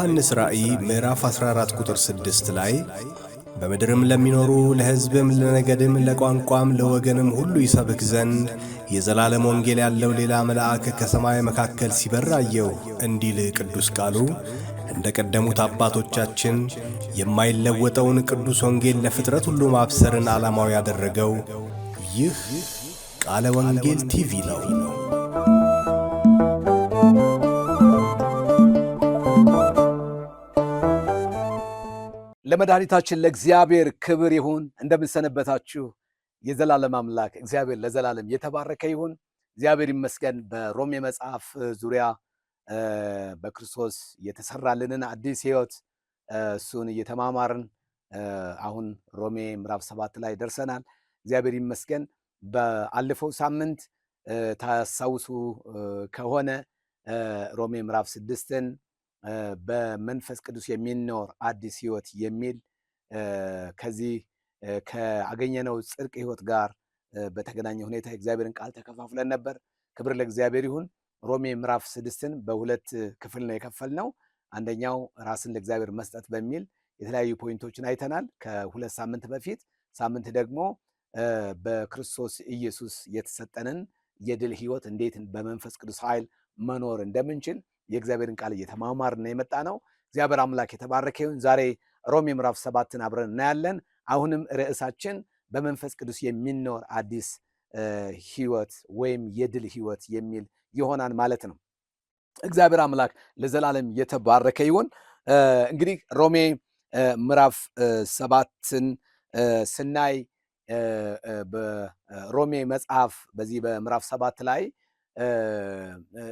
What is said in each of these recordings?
በዮሐንስ ራእይ ምዕራፍ 14 ቁጥር 6 ላይ በምድርም ለሚኖሩ ለሕዝብም ለነገድም ለቋንቋም ለወገንም ሁሉ ይሰብክ ዘንድ የዘላለም ወንጌል ያለው ሌላ መልአክ ከሰማይ መካከል ሲበር አየሁ እንዲል ቅዱስ ቃሉ እንደ ቀደሙት አባቶቻችን የማይለወጠውን ቅዱስ ወንጌል ለፍጥረት ሁሉ ማብሰርን ዓላማው ያደረገው ይህ ቃለ ወንጌል ቲቪ ነው። ለመድኃኒታችን ለእግዚአብሔር ክብር ይሁን። እንደምንሰነበታችሁ የዘላለም አምላክ እግዚአብሔር ለዘላለም የተባረከ ይሁን። እግዚአብሔር ይመስገን። በሮሜ መጽሐፍ ዙሪያ በክርስቶስ የተሰራልንን አዲስ ሕይወት እሱን እየተማማርን አሁን ሮሜ ምዕራፍ 7 ላይ ደርሰናል። እግዚአብሔር ይመስገን። በአለፈው ሳምንት ታስታውሱ ከሆነ ሮሜ ምዕራፍ 6ን በመንፈስ ቅዱስ የሚኖር አዲስ ሕይወት የሚል ከዚህ ከአገኘነው ጽድቅ ሕይወት ጋር በተገናኘ ሁኔታ እግዚአብሔርን ቃል ተከፋፍለን ነበር። ክብር ለእግዚአብሔር ይሁን። ሮሜ ምዕራፍ 6ን በሁለት ክፍል ነው የከፈልነው። አንደኛው ራስን ለእግዚአብሔር መስጠት በሚል የተለያዩ ፖይንቶችን አይተናል ከሁለት ሳምንት በፊት። ሳምንት ደግሞ በክርስቶስ ኢየሱስ የተሰጠንን የድል ሕይወት እንዴት በመንፈስ ቅዱስ ኃይል መኖር እንደምንችል የእግዚአብሔርን ቃል እየተማማርን የመጣ ነው። እግዚአብሔር አምላክ የተባረከ ይሁን። ዛሬ ሮሜ ምዕራፍ 7ን አብረን እናያለን። አሁንም ርዕሳችን በመንፈስ ቅዱስ የሚኖር አዲስ ሕይወት ወይም የድል ሕይወት የሚል ይሆናል ማለት ነው። እግዚአብሔር አምላክ ለዘላለም የተባረከ ይሁን። እንግዲህ ሮሜ ምዕራፍ 7ን ስናይ በሮሜ መጽሐፍ በዚህ በምዕራፍ 7 ላይ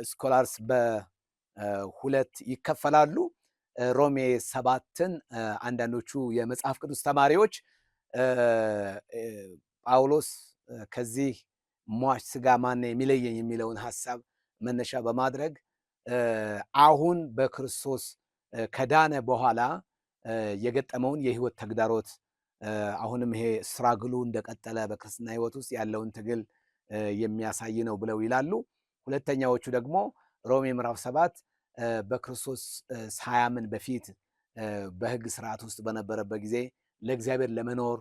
ስኮላርስ በሁለት ይከፈላሉ። ሮሜ 7ን አንዳንዶቹ የመጽሐፍ ቅዱስ ተማሪዎች ጳውሎስ ከዚህ ሟች ሥጋ ማን የሚለየኝ የሚለውን ሐሳብ መነሻ በማድረግ አሁን በክርስቶስ ከዳነ በኋላ የገጠመውን የሕይወት ተግዳሮት አሁንም ይሄ ስትራግሉ እንደቀጠለ በክርስትና ሕይወት ውስጥ ያለውን ትግል የሚያሳይ ነው ብለው ይላሉ። ሁለተኛዎቹ ደግሞ ሮሜ ምዕራፍ 7 በክርስቶስ ሳያምን በፊት በሕግ ስርዓት ውስጥ በነበረበት ጊዜ ለእግዚአብሔር ለመኖር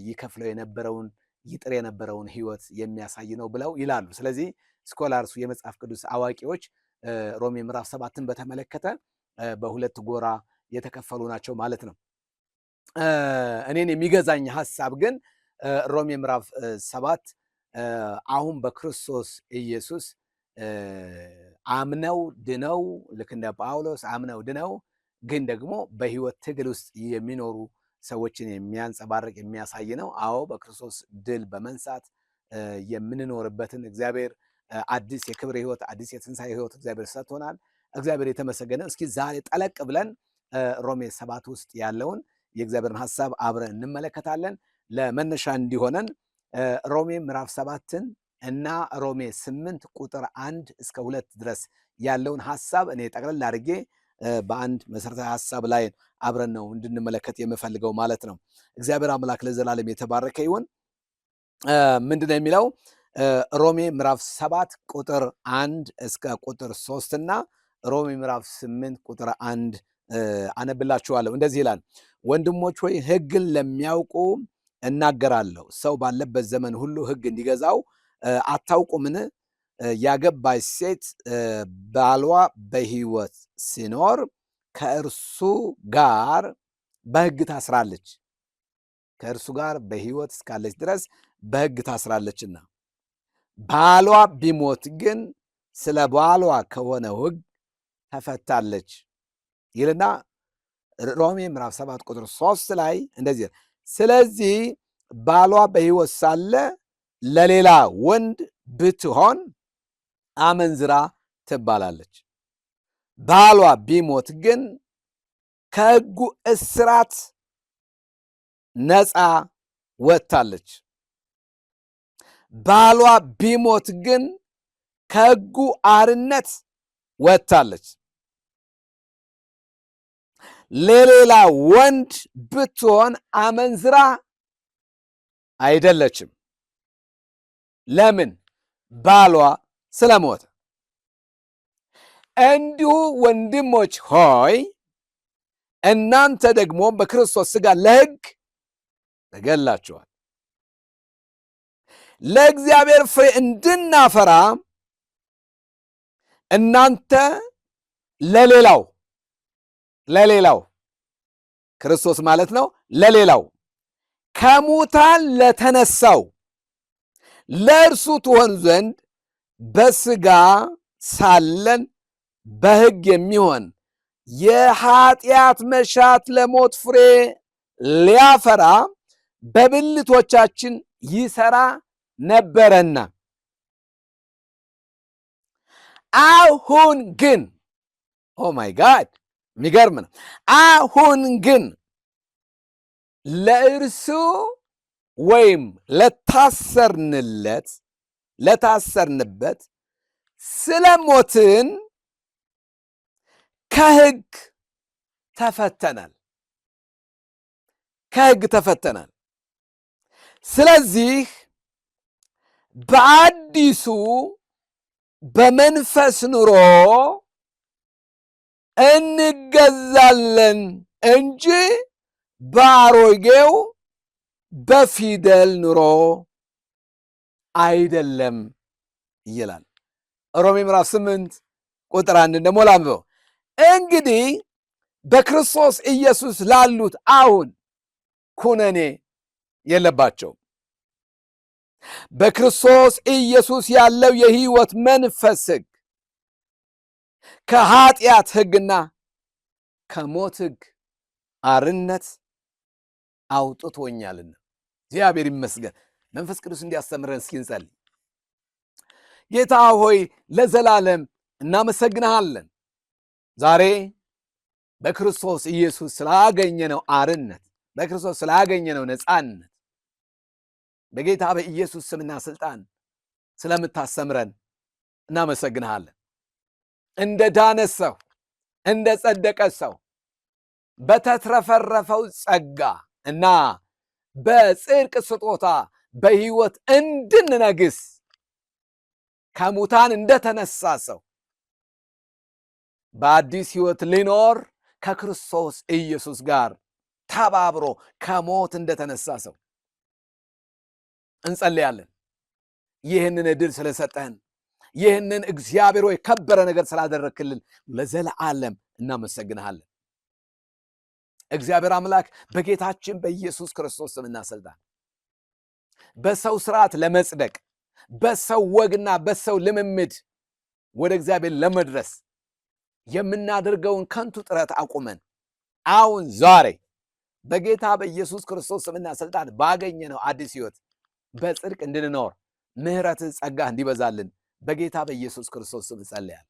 ይከፍለው የነበረውን ይጥር የነበረውን ሕይወት የሚያሳይ ነው ብለው ይላሉ። ስለዚህ ስኮላርሱ የመጽሐፍ ቅዱስ አዋቂዎች ሮሜ ምዕራፍ 7ን በተመለከተ በሁለት ጎራ የተከፈሉ ናቸው ማለት ነው። እኔን የሚገዛኝ ሐሳብ ግን ሮሜ ምዕራፍ 7 አሁን በክርስቶስ ኢየሱስ አምነው ድነው ልክ እንደ ጳውሎስ አምነው ድነው ግን ደግሞ በሕይወት ትግል ውስጥ የሚኖሩ ሰዎችን የሚያንጸባርቅ የሚያሳይ ነው። አዎ በክርስቶስ ድል በመንሳት የምንኖርበትን እግዚአብሔር አዲስ የክብር ሕይወት አዲስ የትንሣኤ ሕይወት እግዚአብሔር ሰጥቶናል። እግዚአብሔር የተመሰገነ። እስኪ ዛሬ ጠለቅ ብለን ሮሜ 7 ውስጥ ያለውን የእግዚአብሔርን ሐሳብ አብረን እንመለከታለን። ለመነሻ እንዲሆነን ሮሜ ምዕራፍ 7ን እና ሮሜ 8 ቁጥር 1 እስከ 2 ድረስ ያለውን ሐሳብ እኔ ጠቅለል አድርጌ በአንድ መሰረታዊ ሐሳብ ላይ አብረን ነው እንድንመለከት የምፈልገው ማለት ነው። እግዚአብሔር አምላክ ለዘላለም የተባረከ ይሁን። ምንድነው የሚለው? ሮሜ ምዕራፍ 7 ቁጥር 1 እስከ ቁጥር 3 እና ሮሜ ምዕራፍ 8 ቁጥር 1 አነብላችኋለሁ። እንደዚህ ይላል። ወንድሞች ሆይ ሕግን ለሚያውቁ እናገራለሁ፣ ሰው ባለበት ዘመን ሁሉ ሕግ እንዲገዛው አታውቁምን? ያገባች ሴት ባሏ በሕይወት ሲኖር ከእርሱ ጋር በሕግ ታስራለች፣ ከእርሱ ጋር በሕይወት እስካለች ድረስ በሕግ ታስራለችና። ባሏ ቢሞት ግን ስለ ባሏ ከሆነው ሕግ ተፈታለች ይልና ሮሜ ምዕራፍ 7 ቁጥር 3 ላይ እንደዚህ፣ ስለዚህ ባሏ በሕይወት ሳለ ለሌላ ወንድ ብትሆን አመንዝራ ትባላለች። ባሏ ቢሞት ግን ከሕጉ እስራት ነፃ ወጥታለች። ባሏ ቢሞት ግን ከሕጉ አርነት ወጥታለች። ለሌላ ወንድ ብትሆን አመንዝራ አይደለችም። ለምን? ባሏ ስለሞተ። እንዲሁ ወንድሞች ሆይ እናንተ ደግሞ በክርስቶስ ሥጋ ለሕግ ተገላችኋል። ለእግዚአብሔር ፍሬ እንድናፈራ እናንተ ለሌላው ክርስቶስ ማለት ነው። ለሌላው ከሙታን ለተነሳው ለእርሱ ትሆን ዘንድ በሥጋ ሳለን በሕግ የሚሆን የኃጢአት መሻት ለሞት ፍሬ ሊያፈራ በብልቶቻችን ይሠራ ነበረና፣ አሁን ግን ኦ ማይ ጋድ የሚገርም ነው። አሁን ግን ለእርሱ ወይም ለታሰርንበት ስለ ሞትን ከሕግ ተፈተናል። ስለዚህ በአዲሱ በመንፈስ ኑሮ እንገዛለን እንጂ በአሮጌው በፊደል ኑሮ አይደለም ይላል። ሮሜ ምዕራፍ 8 ቁጥር 1 ደግሞ ላንብበው። እንግዲህ በክርስቶስ ኢየሱስ ላሉት አሁን ኩነኔ የለባቸውም። በክርስቶስ ኢየሱስ ያለው የሕይወት መንፈስ ሕግ ከኃጢአት ሕግና ከሞት ሕግ አርነት አውጥቶኛልና እግዚአብሔር ይመስገን። መንፈስ ቅዱስ እንዲያስተምረን እስኪ እንጸልይ። ጌታ ሆይ ለዘላለም እናመሰግንሃለን። ዛሬ በክርስቶስ ኢየሱስ ስላገኘነው አርነት፣ በክርስቶስ ስላገኘነው ነፃነት በጌታ በኢየሱስ ስምና ስልጣን ስለምታስተምረን እናመሰግንሃለን። እንደ ዳነ ሰው፣ እንደ ጸደቀ ሰው በተትረፈረፈው ጸጋ እና በጽድቅ ስጦታ በሕይወት እንድንነግስ ከሙታን እንደተነሳ ሰው በአዲስ ሕይወት ሊኖር ከክርስቶስ ኢየሱስ ጋር ተባብሮ ከሞት እንደተነሳ ሰው እንጸልያለን። ይህንን ዕድል ስለሰጠህን፣ ይህንን እግዚአብሔር ሆይ ከበረ ነገር ስላደረክልን ለዘለዓለም እናመሰግንሃለን። እግዚአብሔር አምላክ በጌታችን በኢየሱስ ክርስቶስ ስምና ስልጣን በሰው ስርዓት ለመጽደቅ፣ በሰው ወግና በሰው ልምምድ ወደ እግዚአብሔር ለመድረስ የምናደርገውን ከንቱ ጥረት አቁመን አሁን ዛሬ በጌታ በኢየሱስ ክርስቶስ ስምና ስልጣን ባገኘነው አዲስ ሕይወት በጽድቅ እንድንኖር ምሕረትህ ጸጋ እንዲበዛልን በጌታ በኢየሱስ ክርስቶስ ስም ጸልያለሁ።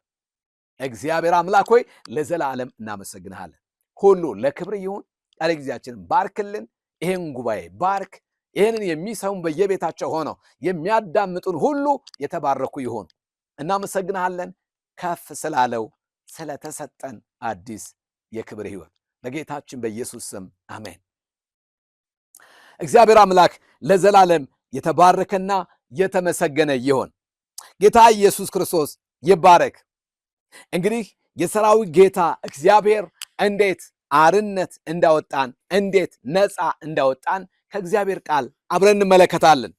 እግዚአብሔር አምላክ ሆይ ለዘላለም እናመሰግንሃለን። ሁሉ ለክብር ይሁን። ቀሪ ጊዜያችንን ባርክልን። ይህን ጉባኤ ባርክ። ይህንን የሚሰሙን በየቤታቸው ሆነው የሚያዳምጡን ሁሉ የተባረኩ ይሁን። እናመሰግንሃለን ከፍ ስላለው ስለተሰጠን አዲስ የክብር ሕይወት በጌታችን በኢየሱስ ስም አሜን። እግዚአብሔር አምላክ ለዘላለም የተባረከና የተመሰገነ ይሁን። ጌታ ኢየሱስ ክርስቶስ ይባረክ። እንግዲህ የሰራዊት ጌታ እግዚአብሔር እንዴት አርነት እንዳወጣን፣ እንዴት ነፃ እንዳወጣን ከእግዚአብሔር ቃል አብረን እንመለከታለን።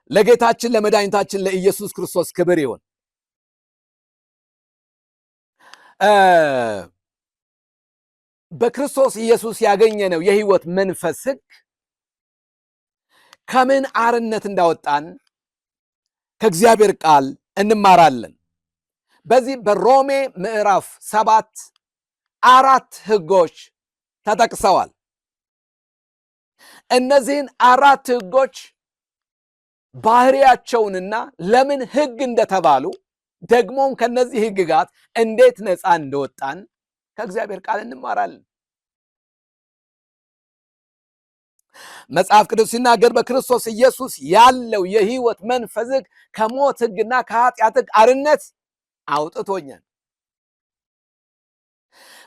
ለጌታችን ለመድኃኒታችን ለኢየሱስ ክርስቶስ ክብር ይሁን። በክርስቶስ ኢየሱስ ያገኘነው የሕይወት መንፈስ ሕግ ከምን አርነት እንዳወጣን ከእግዚአብሔር ቃል እንማራለን። በዚህ በሮሜ ምዕራፍ 7 4 ሕጎች ተጠቅሰዋል። እነዚህን 4 ሕጎች ባህሪያቸውንና ለምን ሕግ እንደተባሉ ደግሞም ከነዚህ ሕግጋት እንዴት ነፃ እንደወጣን ከእግዚአብሔር ቃል እንማራለን። መጽሐፍ ቅዱስ ሲናገር በክርስቶስ ኢየሱስ ያለው የሕይወት መንፈስ ሕግ ከሞት ሕግና ከኃጢአት ሕግ አርነት አውጥቶኛል።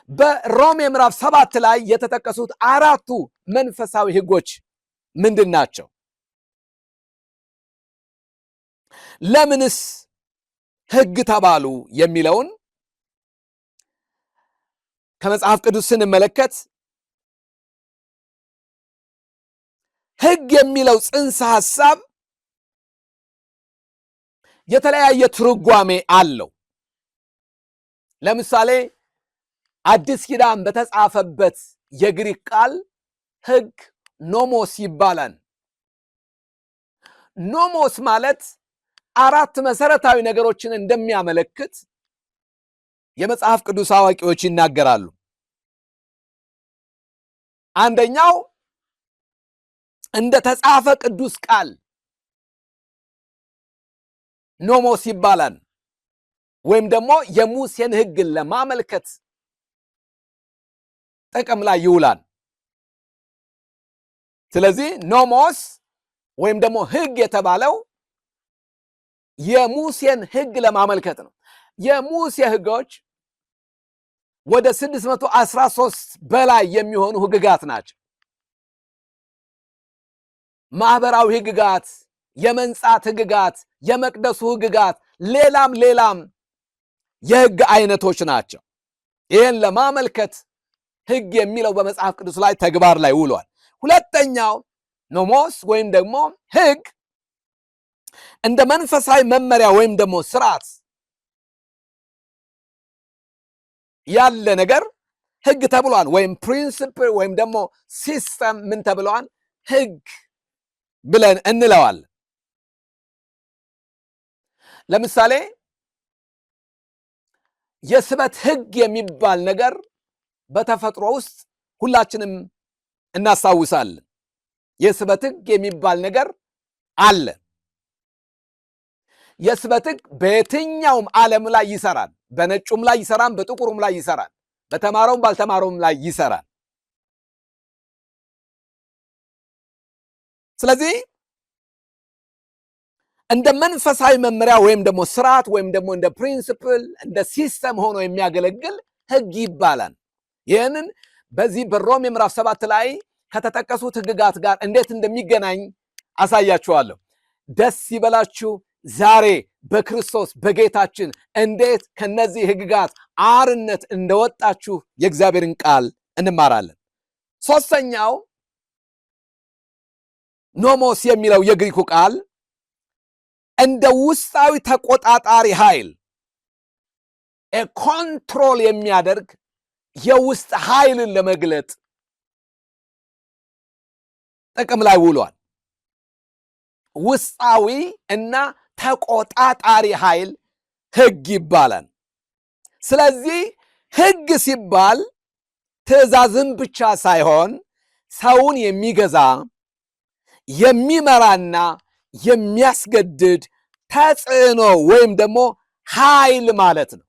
በሮሜ ምዕራፍ 7 ላይ የተጠቀሱት 4ቱ መንፈሳዊ ሕጎች ምንድን ናቸው? ለምንስ ሕግ ተባሉ የሚለውን ከመጽሐፍ ቅዱስ ስንመለከት ሕግ የሚለው ጽንሰ ሐሳብ የተለያየ ትርጓሜ አለው። ለምሳሌ አዲስ ኪዳን በተጻፈበት የግሪክ ቃል ሕግ ኖሞስ ይባላል። ኖሞስ ማለት 4 መሰረታዊ ነገሮችን እንደሚያመለክት የመጽሐፍ ቅዱስ አዋቂዎች ይናገራሉ። አንደኛው እንደ ተጻፈ ቅዱስ ቃል ኖሞስ ይባላል፣ ወይም ደግሞ የሙሴን ሕግ ለማመልከት ጥቅም ላይ ይውላል። ስለዚህ ኖሞስ ወይም ደግሞ ሕግ የተባለው የሙሴን ሕግ ለማመልከት ነው። የሙሴ ሕጎች ወደ 613 በላይ የሚሆኑ ሕግጋት ናቸው። ማህበራዊ ሕግጋት፣ የመንጻት ሕግጋት፣ የመቅደሱ ሕግጋት፣ ሌላም የሕግ አይነቶች ናቸው። ይህን ለማመልከት ሕግ የሚለው በመጽሐፍ ቅዱስ ላይ ተግባር ላይ ውሏል። ሁለተኛው ኖሞስ ወይም ደግሞ ሕግ እንደ መንፈሳዊ መመሪያ ወይም ደግሞ ስርዓት ያለ ነገር ሕግ ተብሏል። ወይም ፕሪንሲፕል ወይም ደግሞ ሲስተም ምን ተብሏል? ሕግ ብለን እንለዋለን። ለምሳሌ የስበት ሕግ የሚባል ነገር በተፈጥሮ ውስጥ ሁላችንም እናስታውሳለን። የስበት ሕግ የሚባል ነገር አለ። የስበት ሕግ በየትኛውም ዓለም ላይ ይሰራል። በነጩም ላይ ይሰራል፣ በጥቁሩም ላይ ይሰራል፣ በተማረውም ባልተማረውም ላይ ይሰራል። ስለዚህ እንደ መንፈሳዊ መመሪያ ወይም ደግሞ ስርዓት ወይም ደግሞ እንደ ፕሪንሲፕል እንደ ሲስተም ሆኖ የሚያገለግል ሕግ ይባላል። ይህንን በዚህ በሮሜ ምዕራፍ 7 ላይ ከተጠቀሱት ሕግጋት ጋር እንዴት እንደሚገናኝ አሳያችኋለሁ። ደስ ይበላችሁ፣ ዛሬ በክርስቶስ በጌታችን እንዴት ከነዚህ ሕግጋት አርነት እንደወጣችሁ የእግዚአብሔርን ቃል እንማራለን። ሶስተኛው ኖሞስ የሚለው የግሪኩ ቃል እንደ ውስጣዊ ተቆጣጣሪ ኃይል ኮንትሮል የሚያደርግ የውስጥ ኃይልን ለመግለጥ ጥቅም ላይ ውሏል። ውስጣዊ እና ተቆጣጣሪ ኃይል ሕግ ይባላል። ስለዚህ ሕግ ሲባል ትእዛዝን ብቻ ሳይሆን ሰውን የሚገዛ የሚመራና የሚያስገድድ ተጽዕኖ ወይም ደግሞ ኃይል ማለት ነው።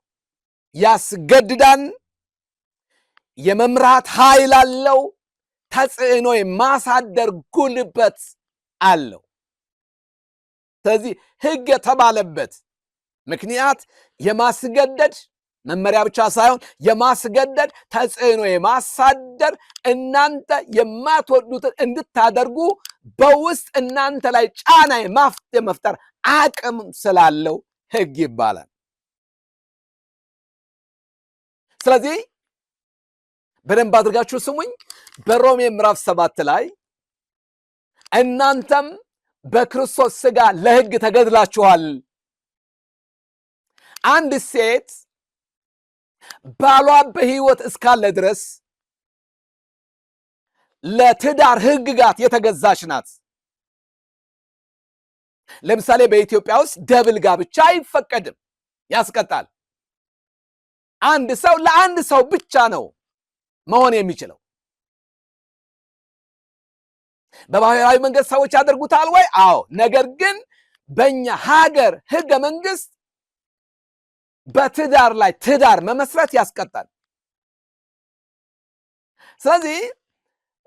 ያስገድዳን፣ የመምራት ኃይል አለው፣ ተጽዕኖ የማሳደር ጉልበት አለው። ስለዚህ ሕግ የተባለበት ምክንያት የማስገደድ መመሪያ ብቻ ሳይሆን የማስገደድ ተጽዕኖ የማሳደር እናንተ የማትወዱትን እንድታደርጉ በውስጥ እናንተ ላይ ጫና የመፍጠር አቅም ስላለው ሕግ ይባላል። ስለዚህ በደንብ አድርጋችሁ ስሙኝ። በሮሜ ምዕራፍ 7 ላይ እናንተም በክርስቶስ ሥጋ ለሕግ ተገድላችኋል። አንድ ሴት ባሏ በሕይወት እስካለ ድረስ ለትዳር ሕግጋት የተገዛች ናት። ለምሳሌ በኢትዮጵያ ውስጥ ደብል ጋብቻ አይፈቀድም፣ ያስቀጣል። አንድ ሰው ለአንድ ሰው ብቻ ነው መሆን የሚችለው። በባህላዊ መንገድ ሰዎች ያደርጉታል ወይ? አዎ። ነገር ግን በእኛ ሀገር ሕገ መንግስት በትዳር ላይ ትዳር መመስረት ያስቀጣል። ስለዚህ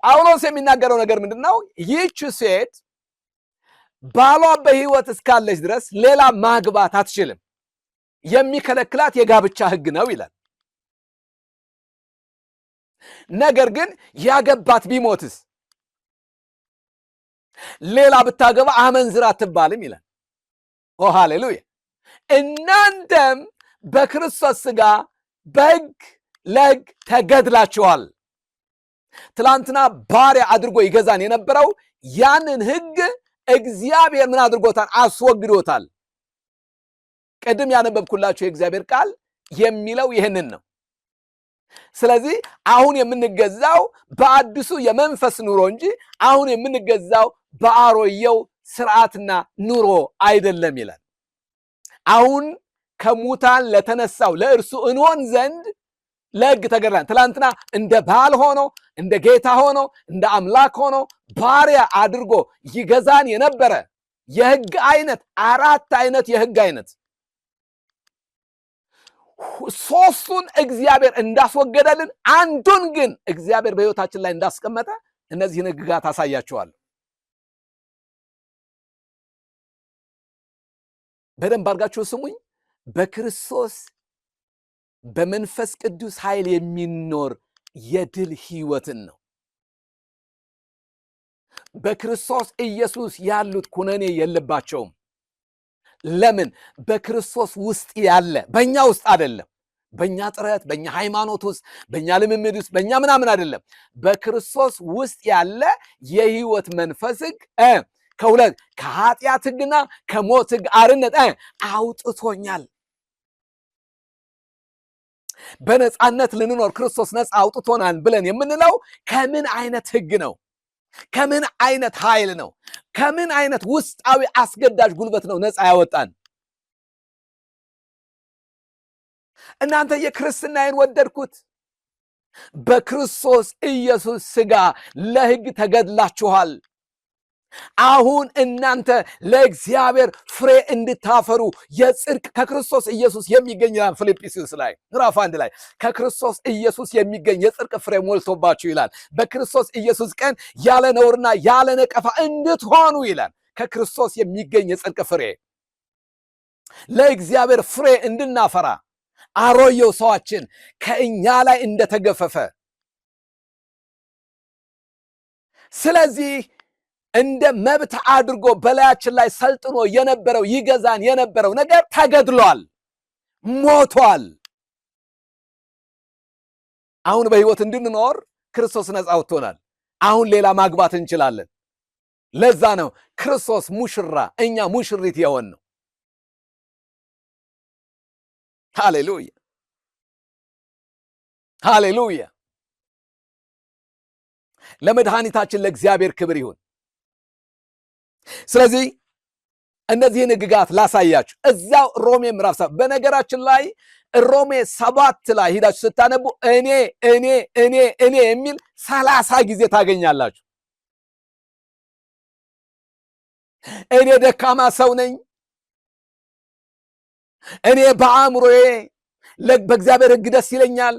ጳውሎስ የሚናገረው ነገር ምንድን ነው? ይህች ሴት ባሏ በሕይወት እስካለች ድረስ ሌላ ማግባት አትችልም፣ የሚከለክላት የጋብቻ ሕግ ነው ይላል። ነገር ግን ያገባት ቢሞትስ ሌላ ብታገባ አመንዝራ አትባልም ይላል። ኦ ሃሌሉያ! እናንተም በክርስቶስ ሥጋ በሕግ ለሕግ ተገድላችኋል። ትላንትና ባሪያ አድርጎ ይገዛን የነበረው ያንን ሕግ እግዚአብሔር ምን አድርጎታል? አስወግዶታል። ቅድም ያነበብኩላችሁ የእግዚአብሔር ቃል የሚለው ይህንን ነው። ስለዚህ አሁን የምንገዛው በአዲሱ የመንፈስ ኑሮ እንጂ አሁን የምንገዛው በአሮየው ስርዓትና ኑሮ አይደለም ይላል። አሁን ከሙታን ለተነሳው ለእርሱ እንሆን ዘንድ ለሕግ ተገድለን። ትላንትና እንደ ባል ሆኖ እንደ ጌታ ሆኖ እንደ አምላክ ሆኖ ባሪያ አድርጎ ይገዛን የነበረ የሕግ አይነት 4 አይነት የሕግ አይነት ሶስቱን እግዚአብሔር እንዳስወገደልን አንዱን ግን እግዚአብሔር በሕይወታችን ላይ እንዳስቀመጠ እነዚህን ሕግጋት አሳያቸዋለሁ። በደንብ አድርጋችሁ ስሙኝ። በክርስቶስ በመንፈስ ቅዱስ ኃይል የሚኖር የድል ሕይወትን ነው። በክርስቶስ ኢየሱስ ያሉት ኩነኔ የለባቸውም። ለምን? በክርስቶስ ውስጥ ያለ፣ በእኛ ውስጥ አይደለም። በእኛ ጥረት፣ በእኛ ሃይማኖት ውስጥ፣ በእኛ ልምምድ ውስጥ፣ በእኛ ምናምን አይደለም። በክርስቶስ ውስጥ ያለ የሕይወት መንፈስ ሕግ ከሁለት ከኃጢአት ሕግና ከሞት ሕግ አርነት አውጥቶኛል። በነፃነት ልንኖር ክርስቶስ ነፃ አውጥቶናል ብለን የምንለው ከምን አይነት ሕግ ነው? ከምን አይነት ኃይል ነው? ከምን አይነት ውስጣዊ አስገዳጅ ጉልበት ነው ነፃ ያወጣን? እናንተ የክርስትናዬን ወደድኩት፣ በክርስቶስ ኢየሱስ ሥጋ ለሕግ ተገድላችኋል። አሁን እናንተ ለእግዚአብሔር ፍሬ እንድታፈሩ የጽድቅ ከክርስቶስ ኢየሱስ የሚገኝ ይላል ፊልጵስዩስ ላይ ምዕራፍ 1 ላይ ከክርስቶስ ኢየሱስ የሚገኝ የጽድቅ ፍሬ ሞልቶባችሁ ይላል። በክርስቶስ ኢየሱስ ቀን ያለ ነውርና ያለ ነቀፋ እንድትሆኑ ይላል። ከክርስቶስ የሚገኝ የጽድቅ ፍሬ ለእግዚአብሔር ፍሬ እንድናፈራ አሮየው ሰዋችን ከእኛ ላይ እንደተገፈፈ፣ ስለዚህ እንደ መብት አድርጎ በላያችን ላይ ሰልጥኖ የነበረው ይገዛን የነበረው ነገር ተገድሏል፣ ሞቷል። አሁን በሕይወት እንድንኖር ክርስቶስ ነፃ አውጥቶናል። አሁን ሌላ ማግባት እንችላለን። ለዛ ነው ክርስቶስ ሙሽራ እኛ ሙሽሪት የሆን ነው። ሃሌሉያ ሃሌሉያ። ለመድኃኒታችን ለእግዚአብሔር ክብር ይሁን። ስለዚህ እነዚህን ሕግጋት ላሳያችሁ እዛው ሮሜ ምዕራፍ 7። በነገራችን ላይ ሮሜ 7 ላይ ሂዳችሁ ስታነቡ እኔ እኔ እኔ እኔ የሚል 30 ጊዜ ታገኛላችሁ። እኔ ደካማ ሰው ነኝ፣ እኔ በአእምሮዬ በእግዚአብሔር ሕግ ደስ ይለኛል፣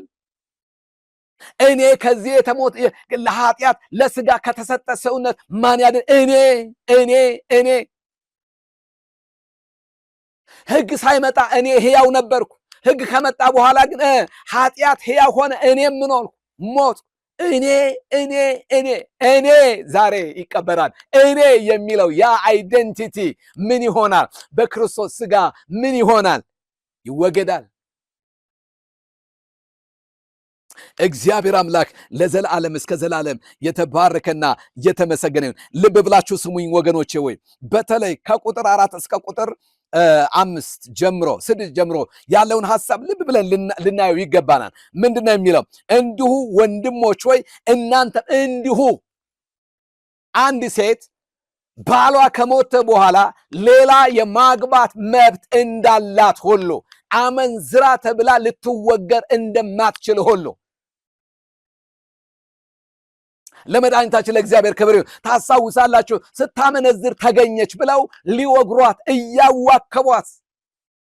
እኔ ከዚህ የተሞት ለኃጢአት ለስጋ ከተሰጠ ሰውነት ማን ያድን? እኔ ሕግ ሳይመጣ እኔ ሕያው ነበርኩ። ሕግ ከመጣ በኋላ ግን ኃጢአት ሕያው ሆነ፣ እኔም ኖርኩ፣ ሞት። እኔ ዛሬ ይቀበራል። እኔ የሚለው ያ አይደንቲቲ ምን ይሆናል? በክርስቶስ ሥጋ ምን ይሆናል? ይወገዳል። እግዚአብሔር አምላክ ለዘላለም እስከ ዘላለም የተባረከና የተመሰገነ ይሁን። ልብ ብላችሁ ስሙኝ ወገኖቼ። ወይ በተለይ ከቁጥር 4 እስከ ቁጥር 5 ጀምሮ 6 ጀምሮ ያለውን ሐሳብ ልብ ብለን ልናየው ይገባናል። ምንድነው የሚለው? እንዲሁ ወንድሞች ሆይ እናንተ እንዲሁ አንድ ሴት ባሏ ከሞተ በኋላ ሌላ የማግባት መብት እንዳላት ሁሉ አመንዝራ ተብላ ልትወገር እንደማትችል ሁሉ ለመድኃኒታችን ለእግዚአብሔር ክብር ይሁን። ታስታውሳላችሁ፣ ስታመነዝር ተገኘች ብለው ሊወግሯት እያዋከቧት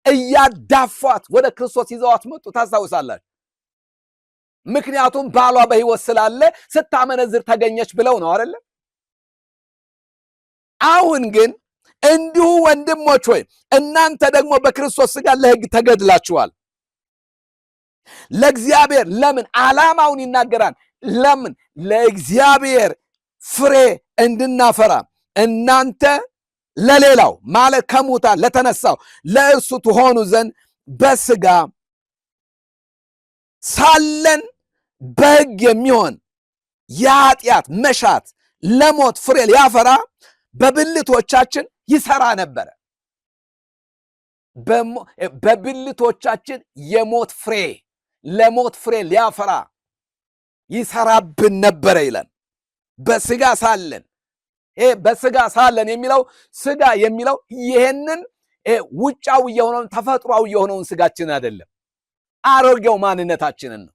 እያዳፏት ወደ ክርስቶስ ይዘዋት መጡ። ታስታውሳላችሁ። ምክንያቱም ባሏ በሕይወት ስላለ ስታመነዝር ተገኘች ብለው ነው አይደለ? አሁን ግን እንዲሁ ወንድሞች ሆይ እናንተ ደግሞ በክርስቶስ ሥጋ ለሕግ ተገድላችኋል። ለእግዚአብሔር ለምን? ዓላማውን ይናገራል። ለምን? ለእግዚአብሔር ፍሬ እንድናፈራ እናንተ ለሌላው ማለት ከሙታን ለተነሳው ለእርሱ ትሆኑ ዘንድ በሥጋ ሳለን በሕግ የሚሆን የኃጢአት መሻት ለሞት ፍሬ ሊያፈራ በብልቶቻችን ይሰራ ነበረ። በብልቶቻችን የሞት ፍሬ ለሞት ፍሬ ሊያፈራ ይሰራብን ነበረ ይላል። በስጋ ሳለን በስጋ ሳለን የሚለው ስጋ የሚለው ይሄንን ውጫዊ የሆነውን ተፈጥሯዊ የሆነውን ስጋችን አይደለም፣ አሮጌው ማንነታችንን ነው።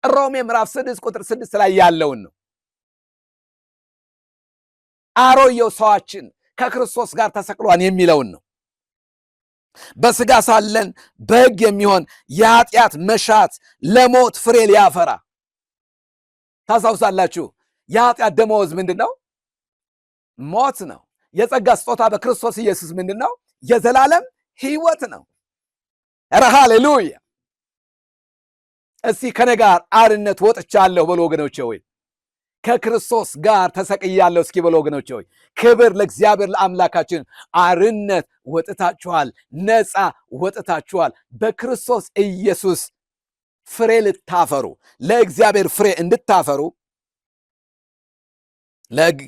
ሮሜ ምዕራፍ 6 ቁጥር 6 ላይ ያለውን ነው። አሮጌው ሰዋችን ከክርስቶስ ጋር ተሰቅሏን የሚለውን ነው። በስጋ ሳለን በሕግ የሚሆን የኃጢአት መሻት ለሞት ፍሬ ሊያፈራ። ታስታውሳላችሁ፣ የኃጢአት ደመወዝ ምንድን ነው? ሞት ነው። የጸጋ ስጦታ በክርስቶስ ኢየሱስ ምንድን ነው? የዘላለም ሕይወት ነው። ኧረ ሃሌሉያ! እስቲ ከኔ ጋር አርነት ወጥቻለሁ በሉ ወገኖቼ ሆይ፣ ከክርስቶስ ጋር ተሰቅያለሁ እስኪ በሉ ወገኖቼ ሆይ። ክብር ለእግዚአብሔር ለአምላካችን። አርነት ወጥታችኋል፣ ነፃ ወጥታችኋል። በክርስቶስ ኢየሱስ ፍሬ ልታፈሩ፣ ለእግዚአብሔር ፍሬ እንድታፈሩ ለሕግ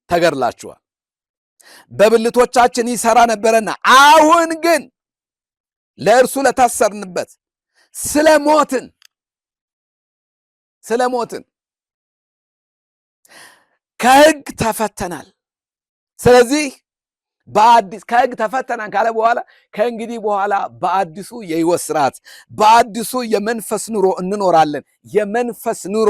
ተገድላችኋል። በብልቶቻችን ይሰራ ነበረና አሁን ግን ለእርሱ ለታሰርንበት ስለሞትን ከሕግ ተፈተናል። ስለዚህ ከሕግ ተፈተናን ካለ በኋላ ከእንግዲህ በኋላ በአዲሱ የሕይወት ስርዓት በአዲሱ የመንፈስ ኑሮ እንኖራለን። የመንፈስ ኑሮ፣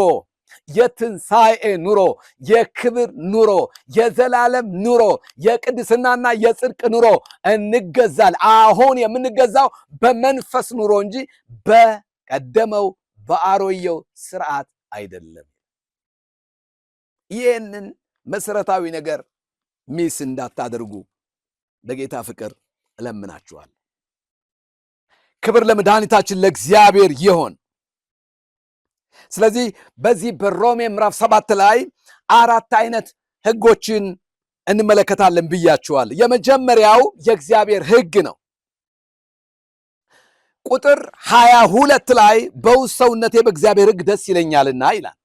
የትንሣኤ ኑሮ፣ የክብር ኑሮ፣ የዘላለም ኑሮ፣ የቅድስናና የጽድቅ ኑሮ እንገዛል። አሁን የምንገዛው በመንፈስ ኑሮ እንጂ በቀደመው በአሮጌው ስርዓት አይደለም። ይህንን መሰረታዊ ነገር ሚስ እንዳታደርጉ በጌታ ፍቅር እለምናችኋል። ክብር ለመድኃኒታችን ለእግዚአብሔር ይሆን። ስለዚህ በዚህ በሮሜ ምዕራፍ 7 ላይ 4 አይነት ሕጎችን እንመለከታለን ብያችኋል። የመጀመሪያው የእግዚአብሔር ሕግ ነው። ቁጥር 22 ላይ በውስጥ ሰውነቴ በእግዚአብሔር ሕግ ደስ ይለኛልና ይላል።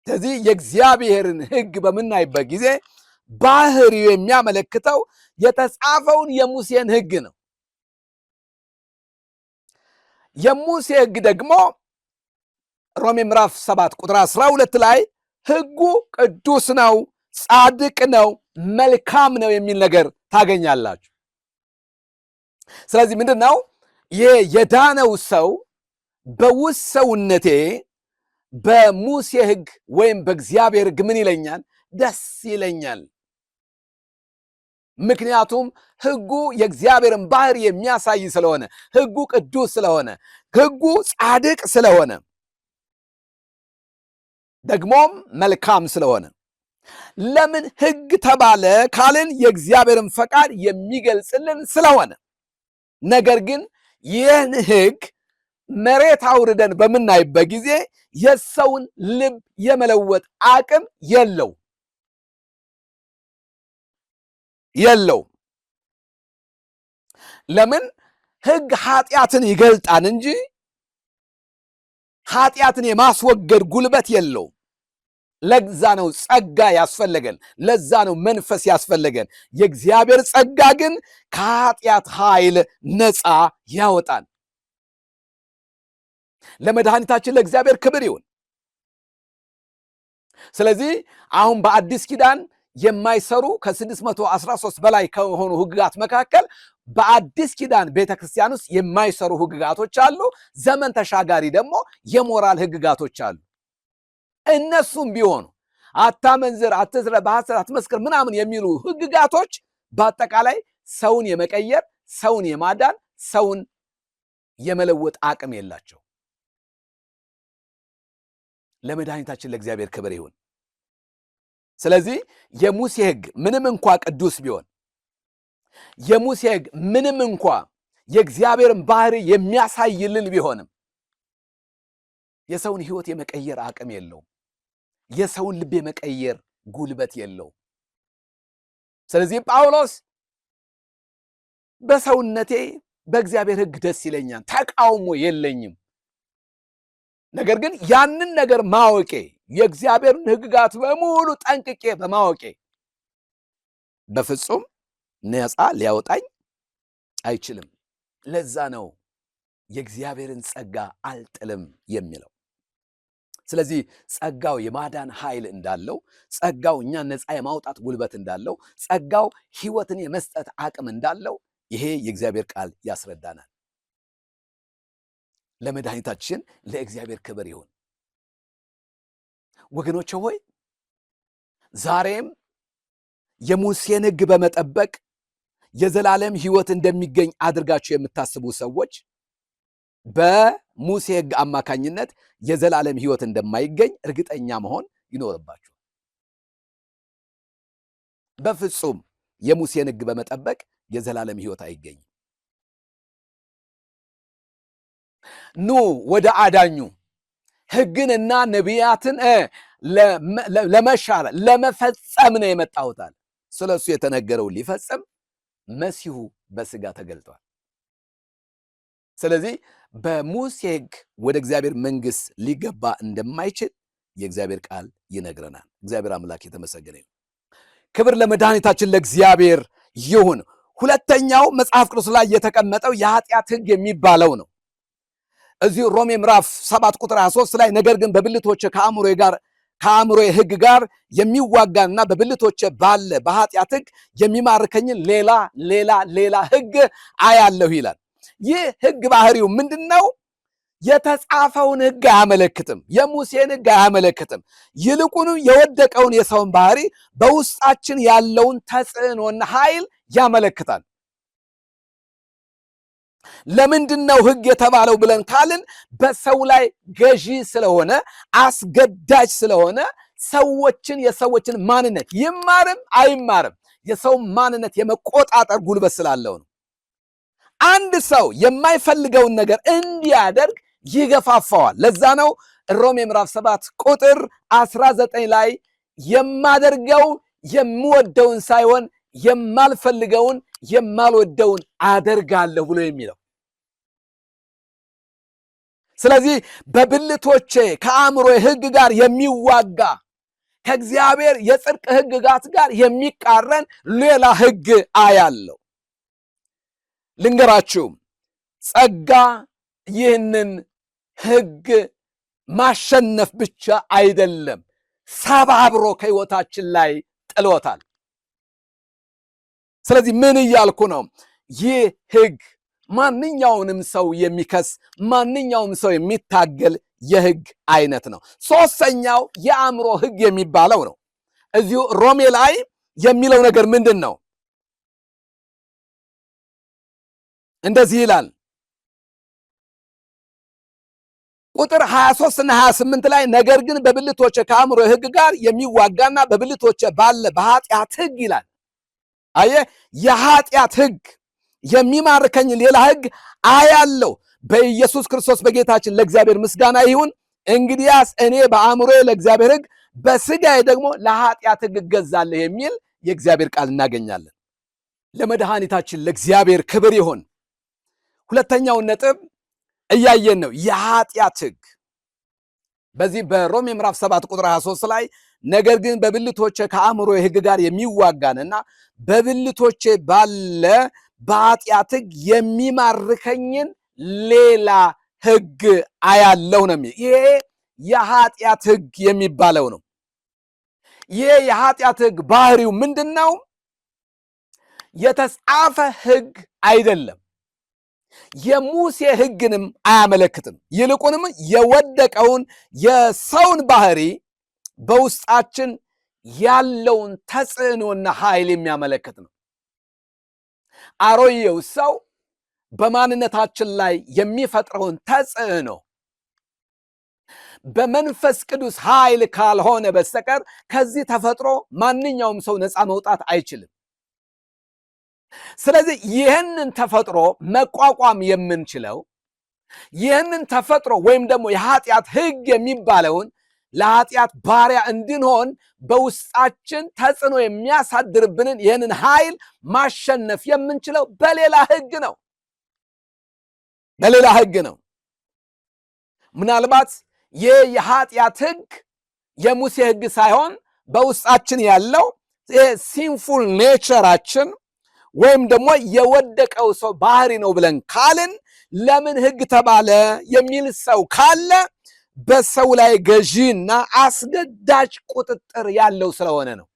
ስለዚህ የእግዚአብሔርን ሕግ በምናይበት ጊዜ ባህሪው የሚያመለክተው የተጻፈውን የሙሴን ሕግ ነው። የሙሴ ሕግ ደግሞ ሮሜ ምዕራፍ 7 ቁጥር 12 ላይ ሕጉ ቅዱስ ነው፣ ጻድቅ ነው፣ መልካም ነው የሚል ነገር ታገኛላችሁ። ስለዚህ ምንድን ነው ይህ የዳነው ሰው በውስጥ ሰውነቴ በሙሴ ሕግ ወይም በእግዚአብሔር ሕግ ምን ይለኛል? ደስ ይለኛል። ምክንያቱም ሕጉ የእግዚአብሔርን ባህሪ የሚያሳይ ስለሆነ፣ ሕጉ ቅዱስ ስለሆነ፣ ሕጉ ጻድቅ ስለሆነ፣ ደግሞም መልካም ስለሆነ። ለምን ሕግ ተባለ ካልን የእግዚአብሔርን ፈቃድ የሚገልጽልን ስለሆነ። ነገር ግን ይህን ሕግ መሬት አውርደን በምናይበት ጊዜ የሰውን ልብ የመለወጥ አቅም የለው። ለምን? ሕግ ኃጢአትን ይገልጣል እንጂ ኃጢአትን የማስወገድ ጉልበት የለው። ለዛ ነው ጸጋ ያስፈለገን፣ ለዛ ነው መንፈስ ያስፈለገን። የእግዚአብሔር ጸጋ ግን ከኃጢአት ኃይል ነፃ ያወጣል። ለመድኃኒታችን ለእግዚአብሔር ክብር ይሁን። ስለዚህ አሁን በአዲስ ኪዳን የማይሰሩ ከ613 በላይ ከሆኑ ሕግጋት መካከል በአዲስ ኪዳን ቤተክርስቲያን ውስጥ የማይሰሩ ሕግጋቶች አሉ። ዘመን ተሻጋሪ ደግሞ የሞራል ሕግጋቶች አሉ። እነሱም ቢሆኑ አታመንዝር፣ አትስረቅ፣ በሐሰት አትመስክር ምናምን የሚሉ ሕግጋቶች በአጠቃላይ ሰውን የመቀየር፣ ሰውን የማዳን፣ ሰውን የመለወጥ አቅም የላቸው። ለመድኃኒታችን ለእግዚአብሔር ክብር ይሁን። ስለዚህ የሙሴ ሕግ ምንም እንኳ ቅዱስ ቢሆን፣ የሙሴ ሕግ ምንም እንኳ የእግዚአብሔርን ባህሪ የሚያሳይልን ቢሆንም የሰውን ሕይወት የመቀየር አቅም የለውም። የሰውን ልብ የመቀየር ጉልበት የለውም። ስለዚህ ጳውሎስ በሰውነቴ በእግዚአብሔር ሕግ ደስ ይለኛል፣ ተቃውሞ የለኝም። ነገር ግን ያንን ነገር ማወቄ የእግዚአብሔርን ሕግጋት በሙሉ ጠንቅቄ በማወቄ በፍጹም ነፃ ሊያወጣኝ አይችልም። ለዛ ነው የእግዚአብሔርን ጸጋ አልጥልም የሚለው። ስለዚህ ጸጋው የማዳን ኃይል እንዳለው፣ ጸጋው እኛን ነፃ የማውጣት ጉልበት እንዳለው፣ ጸጋው ሕይወትን የመስጠት አቅም እንዳለው ይሄ የእግዚአብሔር ቃል ያስረዳናል። ለመድኃኒታችን ለእግዚአብሔር ክብር ይሁን። ወገኖቼ ሆይ ዛሬም የሙሴን ሕግ በመጠበቅ የዘላለም ሕይወት እንደሚገኝ አድርጋችሁ የምታስቡ ሰዎች በሙሴ ሕግ አማካኝነት የዘላለም ሕይወት እንደማይገኝ እርግጠኛ መሆን ይኖርባችሁ። በፍጹም የሙሴን ሕግ በመጠበቅ የዘላለም ሕይወት አይገኝም። ኑ ወደ አዳኙ ሕግንና ነቢያትን ለመሻር ለመፈጸም ነው የመጣሁታል። ስለ እሱ የተነገረው ሊፈጸም መሲሁ በሥጋ ተገልጧል። ስለዚህ በሙሴ ሕግ ወደ እግዚአብሔር መንግሥት ሊገባ እንደማይችል የእግዚአብሔር ቃል ይነግረናል። እግዚአብሔር አምላክ የተመሰገነ ይሁን። ክብር ለመድኃኒታችን ለእግዚአብሔር ይሁን። ሁለተኛው መጽሐፍ ቅዱስ ላይ የተቀመጠው የኃጢአት ሕግ የሚባለው ነው። እዚሁ ሮሜ ምዕራፍ 7 ቁጥር 23 ላይ ነገር ግን በብልቶቼ ከአእምሮዬ ሕግ ጋር የሚዋጋና በብልቶቼ ባለ በኃጢአት ሕግ የሚማርከኝን ሌላ ሕግ አያለሁ ይላል። ይህ ሕግ ባህሪው ምንድን ነው? የተጻፈውን ሕግ አያመለክትም። የሙሴን ሕግ አያመለክትም። ይልቁንም የወደቀውን የሰውን ባህሪ በውስጣችን ያለውን ተጽዕኖና ኃይል ያመለክታል። ለምንድን ነው ሕግ የተባለው ብለን ካልን በሰው ላይ ገዢ ስለሆነ አስገዳጅ ስለሆነ የሰዎችን ማንነት ይማርም አይማርም የሰው ማንነት የመቆጣጠር ጉልበት ስላለው ነው። አንድ ሰው የማይፈልገውን ነገር እንዲያደርግ ይገፋፋዋል። ለዛ ነው ሮሜ ምዕራፍ 7 ቁጥር 19 ላይ የማደርገው የምወደውን ሳይሆን የማልፈልገውን የማልወደውን አደርጋለሁ ብሎ የሚለው። ስለዚህ በብልቶቼ ከአእምሮ ሕግ ጋር የሚዋጋ ከእግዚአብሔር የጽድቅ ሕግጋት ጋር የሚቃረን ሌላ ሕግ አያለው። ልንገራችሁ፣ ጸጋ ይህንን ሕግ ማሸነፍ ብቻ አይደለም፣ ሰባብሮ ከሕይወታችን ላይ ጥሎታል። ስለዚህ ምን እያልኩ ነው? ይህ ሕግ ማንኛውንም ሰው የሚከስ ማንኛውም ሰው የሚታገል የሕግ አይነት ነው። ሦስተኛው የአእምሮ ሕግ የሚባለው ነው። እዚሁ ሮሜ ላይ የሚለው ነገር ምንድን ነው? እንደዚህ ይላል። ቁጥር 23 እና 28 ላይ ነገር ግን በብልቶቼ ከአእምሮ ሕግ ጋር የሚዋጋና በብልቶቼ ባለ በኃጢአት ሕግ ይላል። አየ የኃጢአት ሕግ የሚማርከኝ ሌላ ሕግ አያለው። በኢየሱስ ክርስቶስ በጌታችን ለእግዚአብሔር ምስጋና ይሁን። እንግዲያስ እኔ በአእምሮዬ ለእግዚአብሔር ሕግ በሥጋዬ ደግሞ ለኃጢአት ሕግ እገዛለሁ የሚል የእግዚአብሔር ቃል እናገኛለን። ለመድኃኒታችን ለእግዚአብሔር ክብር ይሁን። ሁለተኛውን ነጥብ እያየን ነው። የኃጢአት ሕግ በዚህ በሮሜ ምዕራፍ 7 ቁጥር 23 ላይ ነገር ግን በብልቶቼ ከአእምሮ ሕግ ጋር የሚዋጋንና በብልቶቼ ባለ በኃጢአት ሕግ የሚማርከኝን ሌላ ሕግ አያለሁ ነው የሚል። ይሄ የኃጢአት ሕግ የሚባለው ነው። ይሄ የኃጢአት ሕግ ባህሪው ምንድን ነው? የተጻፈ ሕግ አይደለም። የሙሴ ሕግንም አያመለክትም። ይልቁንም የወደቀውን የሰውን ባህሪ በውስጣችን ያለውን ተጽዕኖና ኃይል የሚያመለክት ነው። አሮጌው ሰው በማንነታችን ላይ የሚፈጥረውን ተጽዕኖ በመንፈስ ቅዱስ ኃይል ካልሆነ በስተቀር ከዚህ ተፈጥሮ ማንኛውም ሰው ነፃ መውጣት አይችልም። ስለዚህ ይህንን ተፈጥሮ መቋቋም የምንችለው ይህንን ተፈጥሮ ወይም ደግሞ የኃጢአት ሕግ የሚባለውን ለኃጢአት ባሪያ እንድንሆን በውስጣችን ተጽዕኖ የሚያሳድርብንን ይህንን ኃይል ማሸነፍ የምንችለው በሌላ ሕግ ነው። በሌላ ህግ ነው። ምናልባት የኃጢአት ህግ የሙሴ ህግ ሳይሆን በውስጣችን ያለው ሲንፉል ኔቸራችን ወይም ደግሞ የወደቀው ሰው ባህሪ ነው ብለን ካልን ለምን ህግ ተባለ የሚል ሰው ካለ በሰው ላይ ገዢና አስገዳጅ ቁጥጥር ያለው ስለሆነ ነው።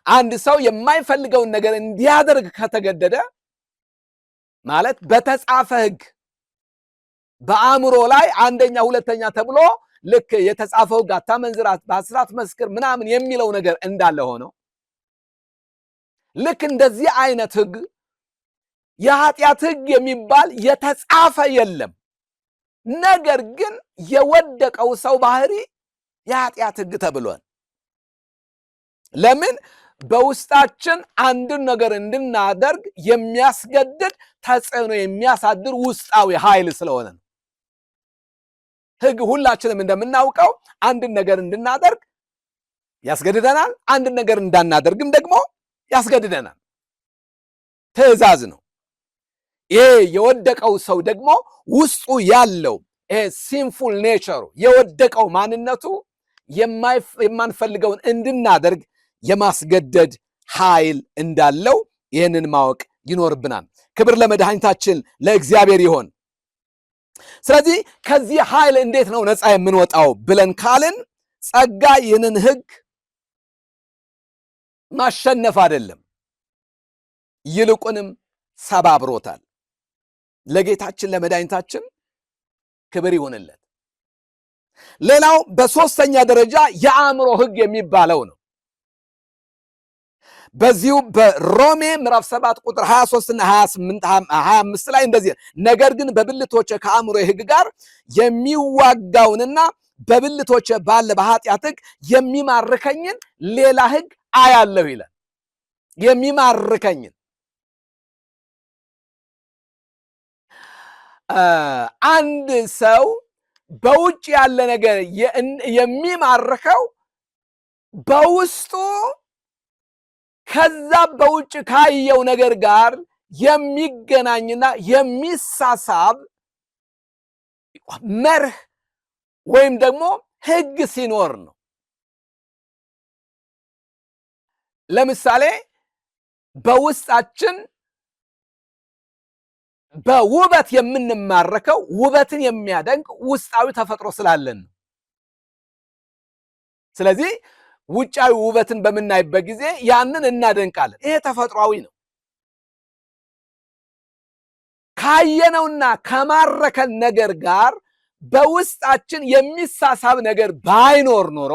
አንድ ሰው የማይፈልገውን ነገር እንዲያደርግ ከተገደደ ማለት በተጻፈ ህግ በአእምሮ ላይ አንደኛ ሁለተኛ ተብሎ ልክ የተጻፈው ህግ አታመንዝር፣ በአስራት መስክር ምናምን የሚለው ነገር እንዳለ ሆኖ ልክ እንደዚህ አይነት ህግ የኃጢአት ህግ የሚባል የተጻፈ የለም። ነገር ግን የወደቀው ሰው ባህሪ የኃጢአት ህግ ተብሏል። ለምን? በውስጣችን አንድን ነገር እንድናደርግ የሚያስገድድ ተጽዕኖ የሚያሳድር ውስጣዊ ኃይል ስለሆነ ነው። ህግ ሁላችንም እንደምናውቀው አንድን ነገር እንድናደርግ ያስገድደናል፣ አንድን ነገር እንዳናደርግም ደግሞ ያስገድደናል። ትእዛዝ ነው። ይሄ የወደቀው ሰው ደግሞ ውስጡ ያለው ሲንፉል ኔቸሩ የወደቀው ማንነቱ የማንፈልገውን እንድናደርግ የማስገደድ ኃይል እንዳለው ይህንን ማወቅ ይኖርብናል። ክብር ለመድኃኒታችን ለእግዚአብሔር ይሆን። ስለዚህ ከዚህ ኃይል እንዴት ነው ነፃ የምንወጣው ብለን ካልን ጸጋ ይህንን ህግ ማሸነፍ አይደለም፣ ይልቁንም ሰባብሮታል። ለጌታችን ለመድኃኒታችን ክብር ይሁንለት። ሌላው በሶስተኛ ደረጃ የአእምሮ ህግ የሚባለው ነው። በዚሁ በሮሜ ምዕራፍ 7 ቁጥር 23 እና 25 ላይ እንደዚህ ነገር ግን በብልቶች ከአእምሮ ህግ ጋር የሚዋጋውንና በብልቶች ባለ በኃጢአት ህግ የሚማርከኝን ሌላ ህግ አያለሁ ይላል። የሚማርከኝን አንድ ሰው በውጭ ያለ ነገር የሚማርከው በውስጡ ከዛ በውጭ ካየው ነገር ጋር የሚገናኝና የሚሳሳብ መርህ ወይም ደግሞ ህግ ሲኖር ነው። ለምሳሌ በውስጣችን በውበት የምንማረከው ውበትን የሚያደንቅ ውስጣዊ ተፈጥሮ ስላለን ነው። ስለዚህ ውጫዊ ውበትን በምናይበት ጊዜ ያንን እናደንቃለን። ይሄ ተፈጥሯዊ ነው። ካየነውና ከማረከን ነገር ጋር በውስጣችን የሚሳሳብ ነገር ባይኖር ኖሮ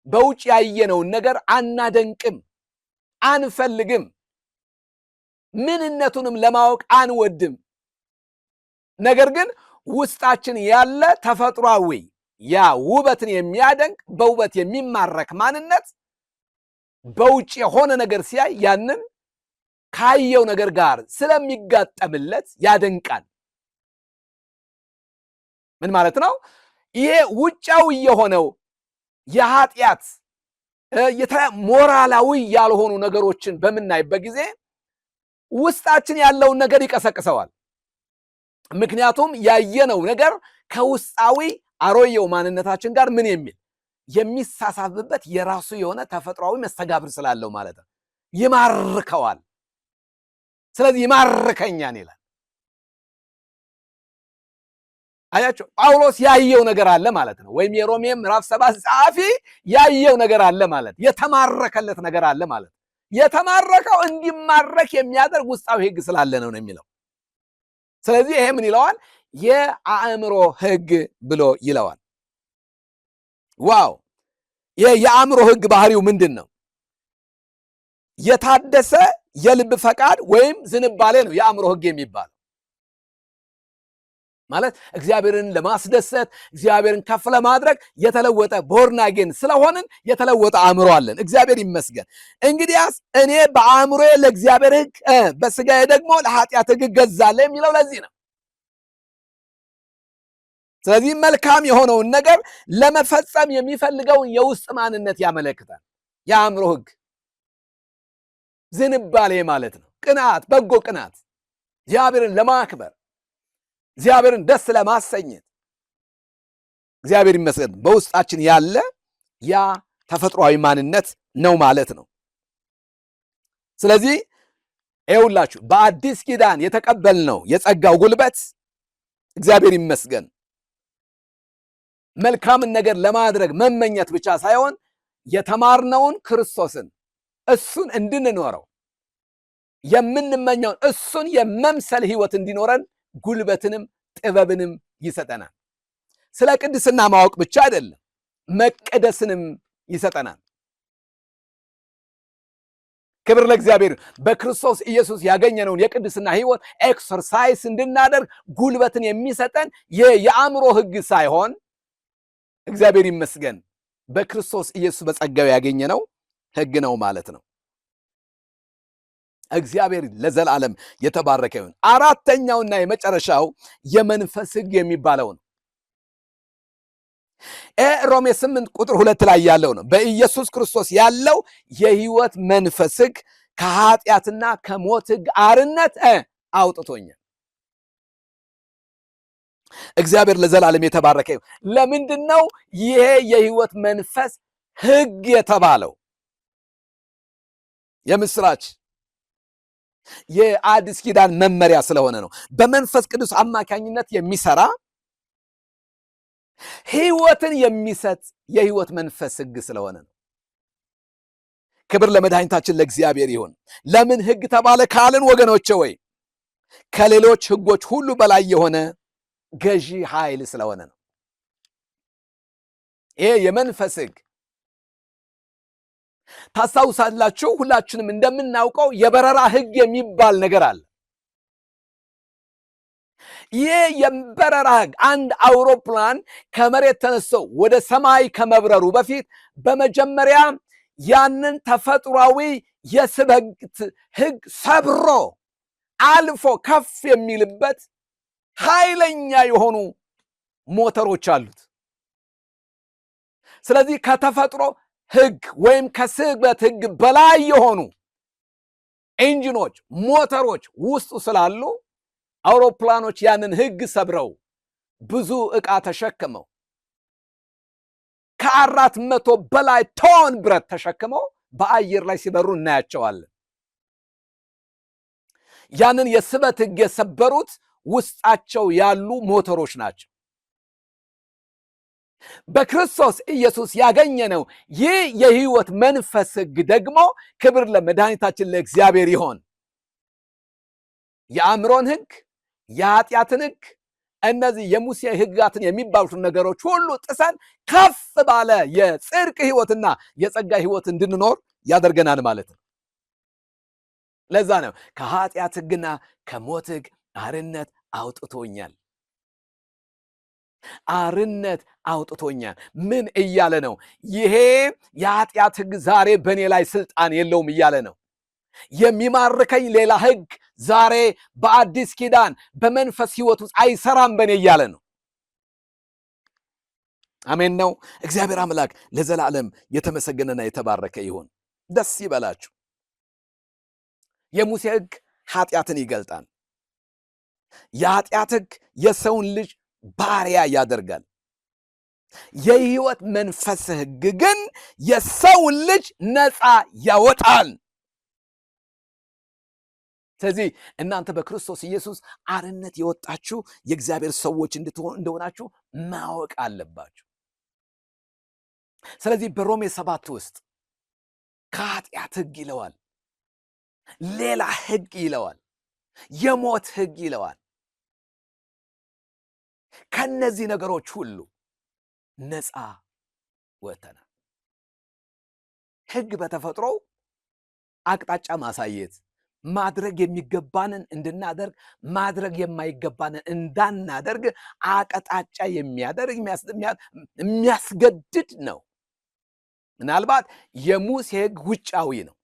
በውጭ ያየነውን ነገር አናደንቅም፣ አንፈልግም፣ ምንነቱንም ለማወቅ አንወድም። ነገር ግን ውስጣችን ያለ ተፈጥሯዊ ያ ውበትን የሚያደንቅ በውበት የሚማረክ ማንነት በውጭ የሆነ ነገር ሲያይ ያንን ካየው ነገር ጋር ስለሚጋጠምለት ያደንቃል። ምን ማለት ነው? ይሄ ውጫዊ የሆነው የኃጢአት ሞራላዊ ያልሆኑ ነገሮችን በምናይበት ጊዜ ውስጣችን ያለውን ነገር ይቀሰቅሰዋል። ምክንያቱም ያየነው ነገር ከውስጣዊ አሮየው ማንነታችን ጋር ምን የሚል የሚሳሳብበት የራሱ የሆነ ተፈጥሯዊ መስተጋብር ስላለው ማለት ነው። ይማርከዋል። ስለዚህ ይማርከኛል ይላል። አያችሁ፣ ጳውሎስ ያየው ነገር አለ ማለት ነው። ወይም የሮሜ ምዕራፍ 7 ጸሐፊ ያየው ነገር አለ ማለት፣ የተማረከለት ነገር አለ ማለት። የተማረከው እንዲማረክ የሚያደርግ ውስጣዊ ህግ ስላለ ነው የሚለው። ስለዚህ ይሄ ምን ይለዋል? የአእምሮ ህግ ብሎ ይለዋል። ዋው! የአእምሮ ህግ ባህሪው ምንድን ነው? የታደሰ የልብ ፈቃድ ወይም ዝንባሌ ነው የአእምሮ ህግ የሚባለው። ማለት እግዚአብሔርን ለማስደሰት እግዚአብሔርን ከፍ ለማድረግ የተለወጠ ቦርናጌን ስለሆንን የተለወጠ አእምሮ አለን። እግዚአብሔር ይመስገን። እንግዲያስ እኔ በአእምሮዬ ለእግዚአብሔር ህግ በስጋዬ ደግሞ ለኃጢአት ህግ እገዛለሁ የሚለው ለዚህ ነው። ስለዚህ መልካም የሆነውን ነገር ለመፈጸም የሚፈልገውን የውስጥ ማንነት ያመለክታል። የአእምሮ ህግ ዝንባሌ ማለት ነው። ቅናት፣ በጎ ቅናት እግዚአብሔርን ለማክበር እግዚአብሔርን ደስ ለማሰኘት እግዚአብሔር ይመስገን በውስጣችን ያለ ያ ተፈጥሯዊ ማንነት ነው ማለት ነው። ስለዚህ ይኸውላችሁ በአዲስ ኪዳን የተቀበልነው የጸጋው ጉልበት እግዚአብሔር ይመስገን መልካምን ነገር ለማድረግ መመኘት ብቻ ሳይሆን የተማርነውን ክርስቶስን እሱን እንድንኖረው የምንመኘውን እሱን የመምሰል ህይወት እንዲኖረን ጉልበትንም ጥበብንም ይሰጠናል። ስለ ቅድስና ማወቅ ብቻ አይደለም፣ መቀደስንም ይሰጠናል። ክብር ለእግዚአብሔር። በክርስቶስ ኢየሱስ ያገኘነውን የቅድስና ህይወት ኤክሰርሳይዝ እንድናደርግ ጉልበትን የሚሰጠን የአእምሮ ህግ ሳይሆን እግዚአብሔር ይመስገን በክርስቶስ ኢየሱስ በጸጋው ያገኘነው ህግ ነው ማለት ነው። እግዚአብሔር ለዘላለም የተባረከ ይሁን። አራተኛውና የመጨረሻው የመንፈስ ህግ የሚባለው ነው። ሮሜ 8 ቁጥር 2 ላይ ያለው ነው። በኢየሱስ ክርስቶስ ያለው የህይወት መንፈስ ህግ ከኃጢአትና ከሞት ህግ አርነት አውጥቶኛል። እግዚአብሔር ለዘላለም የተባረከ ይሁን። ለምንድን ነው ይሄ የህይወት መንፈስ ህግ የተባለው? የምስራች የአዲስ ኪዳን መመሪያ ስለሆነ ነው። በመንፈስ ቅዱስ አማካኝነት የሚሰራ ህይወትን የሚሰጥ የህይወት መንፈስ ህግ ስለሆነ ነው። ክብር ለመድኃኒታችን ለእግዚአብሔር ይሁን። ለምን ህግ ተባለ ካልን ወገኖቼ ወይ ከሌሎች ህጎች ሁሉ በላይ የሆነ ገዢ ኃይል ስለሆነ ነው። ይሄ የመንፈስ ህግ ታስታውሳላችሁ፣ ሁላችንም እንደምናውቀው የበረራ ህግ የሚባል ነገር አለ። ይህ የበረራ ህግ አንድ አውሮፕላን ከመሬት ተነስቶ ወደ ሰማይ ከመብረሩ በፊት በመጀመሪያ ያንን ተፈጥሯዊ የስበት ህግ ሰብሮ አልፎ ከፍ የሚልበት ኃይለኛ የሆኑ ሞተሮች አሉት። ስለዚህ ከተፈጥሮ ህግ ወይም ከስበት ህግ በላይ የሆኑ ኢንጂኖች፣ ሞተሮች ውስጡ ስላሉ አውሮፕላኖች ያንን ህግ ሰብረው ብዙ ዕቃ ተሸክመው ከ400 በላይ ቶን ብረት ተሸክመው በአየር ላይ ሲበሩ እናያቸዋለን። ያንን የስበት ህግ የሰበሩት ውስጣቸው ያሉ ሞተሮች ናቸው። በክርስቶስ ኢየሱስ ያገኘነው ይህ የህይወት መንፈስ ህግ ደግሞ ክብር ለመድኃኒታችን ለእግዚአብሔር ይሆን። የአእምሮን ህግ፣ የኃጢአትን ህግ፣ እነዚህ የሙሴ ህግጋትን የሚባሉትን ነገሮች ሁሉ ጥሰን ከፍ ባለ የጽድቅ ህይወትና የጸጋ ህይወት እንድንኖር ያደርገናል ማለት ነው። ለዛ ነው ከኃጢአት ህግና ከሞት ህግ አርነት አውጥቶኛል። አርነት አውጥቶኛል። ምን እያለ ነው? ይሄ የኃጢአት ህግ ዛሬ በእኔ ላይ ስልጣን የለውም እያለ ነው። የሚማርከኝ ሌላ ህግ ዛሬ በአዲስ ኪዳን በመንፈስ ህይወት ውስጥ አይሰራም በእኔ እያለ ነው። አሜን ነው። እግዚአብሔር አምላክ ለዘላለም የተመሰገነና የተባረከ ይሁን። ደስ ይበላችሁ። የሙሴ ህግ ኃጢአትን ይገልጣል። የኃጢአት ህግ የሰውን ልጅ ባሪያ ያደርጋል። የህይወት መንፈስ ህግ ግን የሰውን ልጅ ነፃ ያወጣል። ስለዚህ እናንተ በክርስቶስ ኢየሱስ አርነት የወጣችሁ የእግዚአብሔር ሰዎች እንደሆናችሁ ማወቅ አለባችሁ። ስለዚህ በሮሜ 7 ውስጥ ከኃጢአት ህግ ይለዋል፣ ሌላ ህግ ይለዋል፣ የሞት ህግ ይለዋል። ከነዚህ ነገሮች ሁሉ ነፃ ወጥተናል። ህግ በተፈጥሮ አቅጣጫ ማሳየት፣ ማድረግ የሚገባንን እንድናደርግ፣ ማድረግ የማይገባንን እንዳናደርግ አቅጣጫ የሚያደርግ የሚያስገድድ ነው። ምናልባት የሙሴ ህግ ውጫዊ ነው።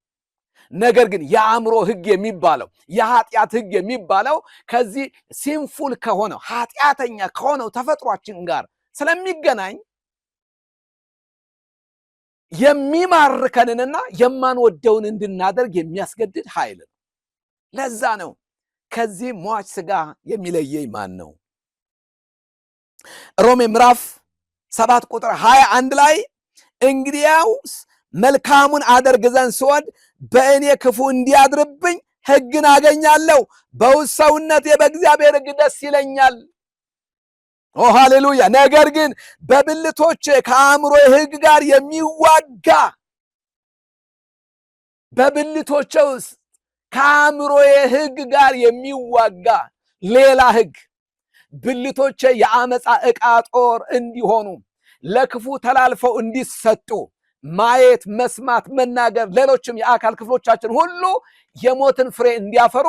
ነገር ግን የአእምሮ ህግ የሚባለው የኃጢአት ህግ የሚባለው ከዚህ ሲንፉል ከሆነው ኃጢአተኛ ከሆነው ተፈጥሯችን ጋር ስለሚገናኝ የሚማርከንንና የማንወደውን እንድናደርግ የሚያስገድድ ኃይል ነው። ለዛ ነው ከዚህ ሟች ሥጋ የሚለየኝ ማን ነው? ሮሜ ምዕራፍ 7 ቁጥር 21 ላይ እንግዲያውስ መልካሙን አደርግ ዘንድ ስወድ በእኔ ክፉ እንዲያድርብኝ ሕግን አገኛለሁ፣ በውስጥ ሰውነቴ በእግዚአብሔር ሕግ ደስ ይለኛል። ኦ ሃሌሉያ! ነገር ግን በብልቶቼ ከአእምሮ ሕግ ጋር የሚዋጋ በብልቶቼ ውስጥ ከአእምሮ ሕግ ጋር የሚዋጋ ሌላ ሕግ ብልቶቼ የአመፃ ዕቃ ጦር እንዲሆኑ ለክፉ ተላልፈው እንዲሰጡ ማየት፣ መስማት፣ መናገር፣ ሌሎችም የአካል ክፍሎቻችን ሁሉ የሞትን ፍሬ እንዲያፈሩ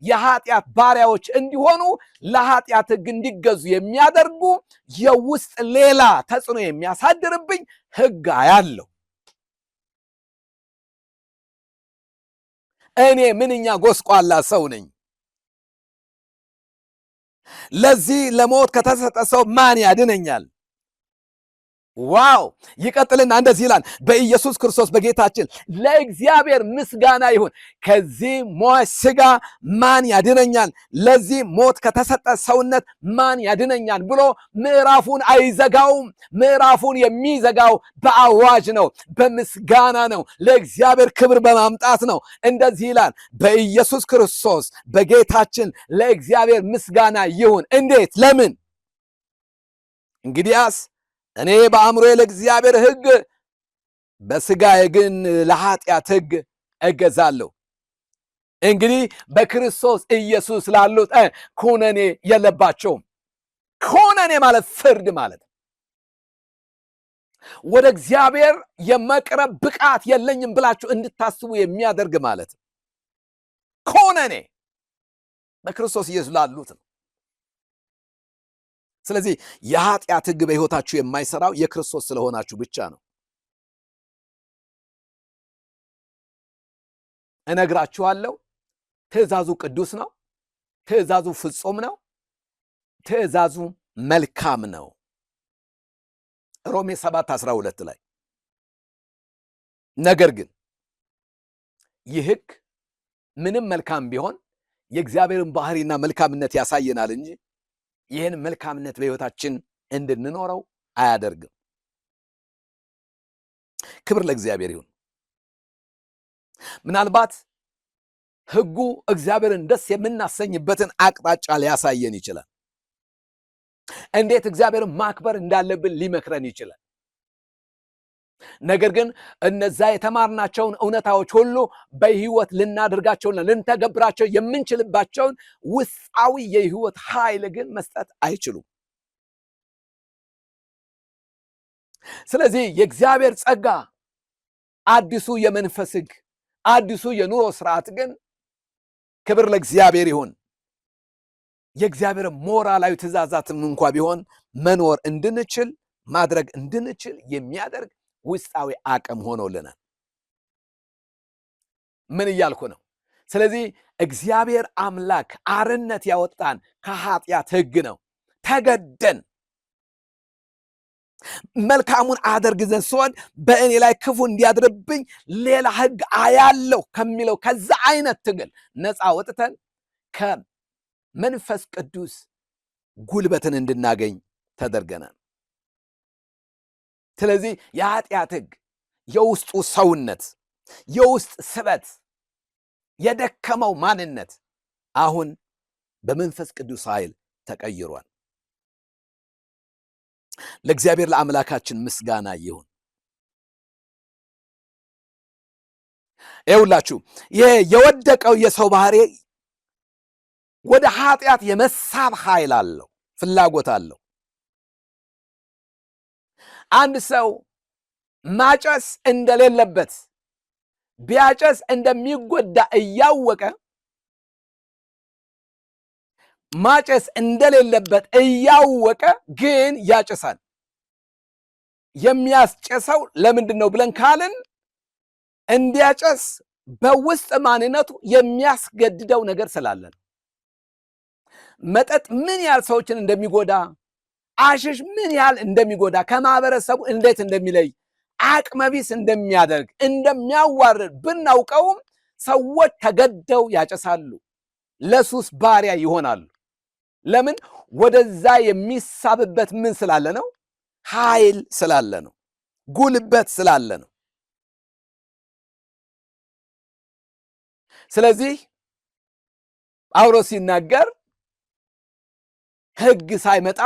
የኃጢአት ባሪያዎች እንዲሆኑ ለኃጢአት ሕግ እንዲገዙ የሚያደርጉ የውስጥ ሌላ ተጽዕኖ የሚያሳድርብኝ ሕግ አያለሁ። እኔ ምንኛ ጎስቋላ ሰው ነኝ! ለዚህ ለሞት ከተሰጠ ሰው ማን ያድነኛል? ዋው! ይቀጥልና እንደዚህ ይላል፣ በኢየሱስ ክርስቶስ በጌታችን ለእግዚአብሔር ምስጋና ይሁን። ከዚህ ሟች ሥጋ ማን ያድነኛል? ለዚህ ሞት ከተሰጠ ሰውነት ማን ያድነኛል ብሎ ምዕራፉን አይዘጋውም። ምዕራፉን የሚዘጋው በአዋጅ ነው፣ በምስጋና ነው፣ ለእግዚአብሔር ክብር በማምጣት ነው። እንደዚህ ይላል፣ በኢየሱስ ክርስቶስ በጌታችን ለእግዚአብሔር ምስጋና ይሁን። እንዴት? ለምን? እንግዲያስ እኔ በአእምሮዬ ለእግዚአብሔር ሕግ፣ በሥጋዬ ግን ለኃጢአት ሕግ እገዛለሁ። እንግዲህ በክርስቶስ ኢየሱስ ላሉት ኩነኔ የለባቸውም። ኩነኔ ማለት ፍርድ ማለት፣ ወደ እግዚአብሔር የመቅረብ ብቃት የለኝም ብላችሁ እንድታስቡ የሚያደርግ ማለት። ኩነኔ በክርስቶስ ኢየሱስ ላሉት ነው። ስለዚህ የኃጢአት ሕግ በሕይወታችሁ የማይሰራው የክርስቶስ ስለሆናችሁ ብቻ ነው። እነግራችኋለሁ፣ ትእዛዙ ቅዱስ ነው። ትእዛዙ ፍጹም ነው። ትእዛዙ መልካም ነው። ሮሜ 7:12 ላይ ነገር ግን ይህ ሕግ ምንም መልካም ቢሆን የእግዚአብሔርን ባህሪና መልካምነት ያሳየናል እንጂ ይህን መልካምነት በሕይወታችን እንድንኖረው አያደርግም። ክብር ለእግዚአብሔር ይሁን። ምናልባት ሕጉ እግዚአብሔርን ደስ የምናሰኝበትን አቅጣጫ ሊያሳየን ይችላል። እንዴት እግዚአብሔርን ማክበር እንዳለብን ሊመክረን ይችላል። ነገር ግን እነዛ የተማርናቸውን እውነታዎች ሁሉ በሕይወት ልናደርጋቸውና ልንተገብራቸው የምንችልባቸውን ውስጣዊ የሕይወት ኃይል ግን መስጠት አይችሉም። ስለዚህ የእግዚአብሔር ጸጋ፣ አዲሱ የመንፈስ ሕግ፣ አዲሱ የኑሮ ስርዓት ግን ክብር ለእግዚአብሔር ይሁን የእግዚአብሔር ሞራላዊ ትእዛዛትም እንኳ ቢሆን መኖር እንድንችል ማድረግ እንድንችል የሚያደርግ ውስጣዊ አቅም ሆኖልናል። ምን እያልኩ ነው? ስለዚህ እግዚአብሔር አምላክ አርነት ያወጣን ከኃጢአት ሕግ ነው። ተገደን መልካሙን አደርግ ዘንድ ስወድ በእኔ ላይ ክፉ እንዲያድርብኝ ሌላ ሕግ አያለሁ ከሚለው ከዛ አይነት ትግል ነፃ ወጥተን ከመንፈስ ቅዱስ ጉልበትን እንድናገኝ ተደርገናል። ስለዚህ የኃጢአት ሕግ የውስጡ ሰውነት፣ የውስጥ ስበት፣ የደከመው ማንነት አሁን በመንፈስ ቅዱስ ኃይል ተቀይሯል። ለእግዚአብሔር ለአምላካችን ምስጋና ይሁን። ይኸውላችሁ ይሄ የወደቀው የሰው ባህሪ ወደ ኃጢአት የመሳብ ኃይል አለው፣ ፍላጎት አለው። አንድ ሰው ማጨስ እንደሌለበት ቢያጨስ እንደሚጎዳ እያወቀ ማጨስ እንደሌለበት እያወቀ ግን ያጨሳል። የሚያስጨሰው ለምንድን ነው ብለን ካልን እንዲያጨስ በውስጥ ማንነቱ የሚያስገድደው ነገር ስላለ ነው። መጠጥ ምን ያህል ሰዎችን እንደሚጎዳ፣ አሽሽ ምን ያህል እንደሚጎዳ፣ ከማህበረሰቡ እንዴት እንደሚለይ፣ አቅመቢስ እንደሚያደርግ፣ እንደሚያዋርድ ብናውቀውም ሰዎች ተገደው ያጨሳሉ፣ ለሱስ ባሪያ ይሆናሉ። ለምን? ወደዛ የሚሳብበት ምን ስላለ ነው? ኃይል ስላለ ነው፣ ጉልበት ስላለ ነው። ስለዚህ ጳውሎስ ሲናገር ሕግ ሳይመጣ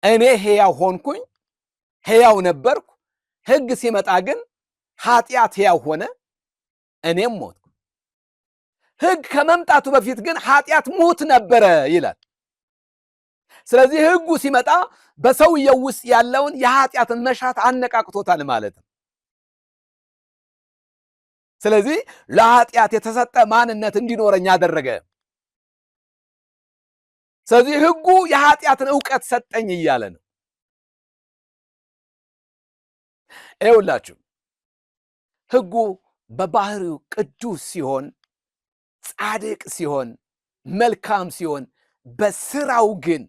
እኔ ሕያው ሆንኩኝ፣ ሕያው ነበርኩ። ሕግ ሲመጣ ግን ኃጢአት ሕያው ሆነ፣ እኔም ሞትኩ። ሕግ ከመምጣቱ በፊት ግን ኃጢአት ሙት ነበረ ይላል። ስለዚህ ሕጉ ሲመጣ በሰውየው ውስጥ ያለውን የኃጢአትን መሻት አነቃቅቶታል ማለት ነው። ስለዚህ ለኃጢአት የተሰጠ ማንነት እንዲኖረኝ አደረገ። ስለዚህ ሕጉ የኃጢአትን ዕውቀት ሰጠኝ እያለ ነው። ይኸውላችሁ ሕጉ በባህሪው ቅዱስ ሲሆን፣ ጻድቅ ሲሆን፣ መልካም ሲሆን፣ በስራው ግን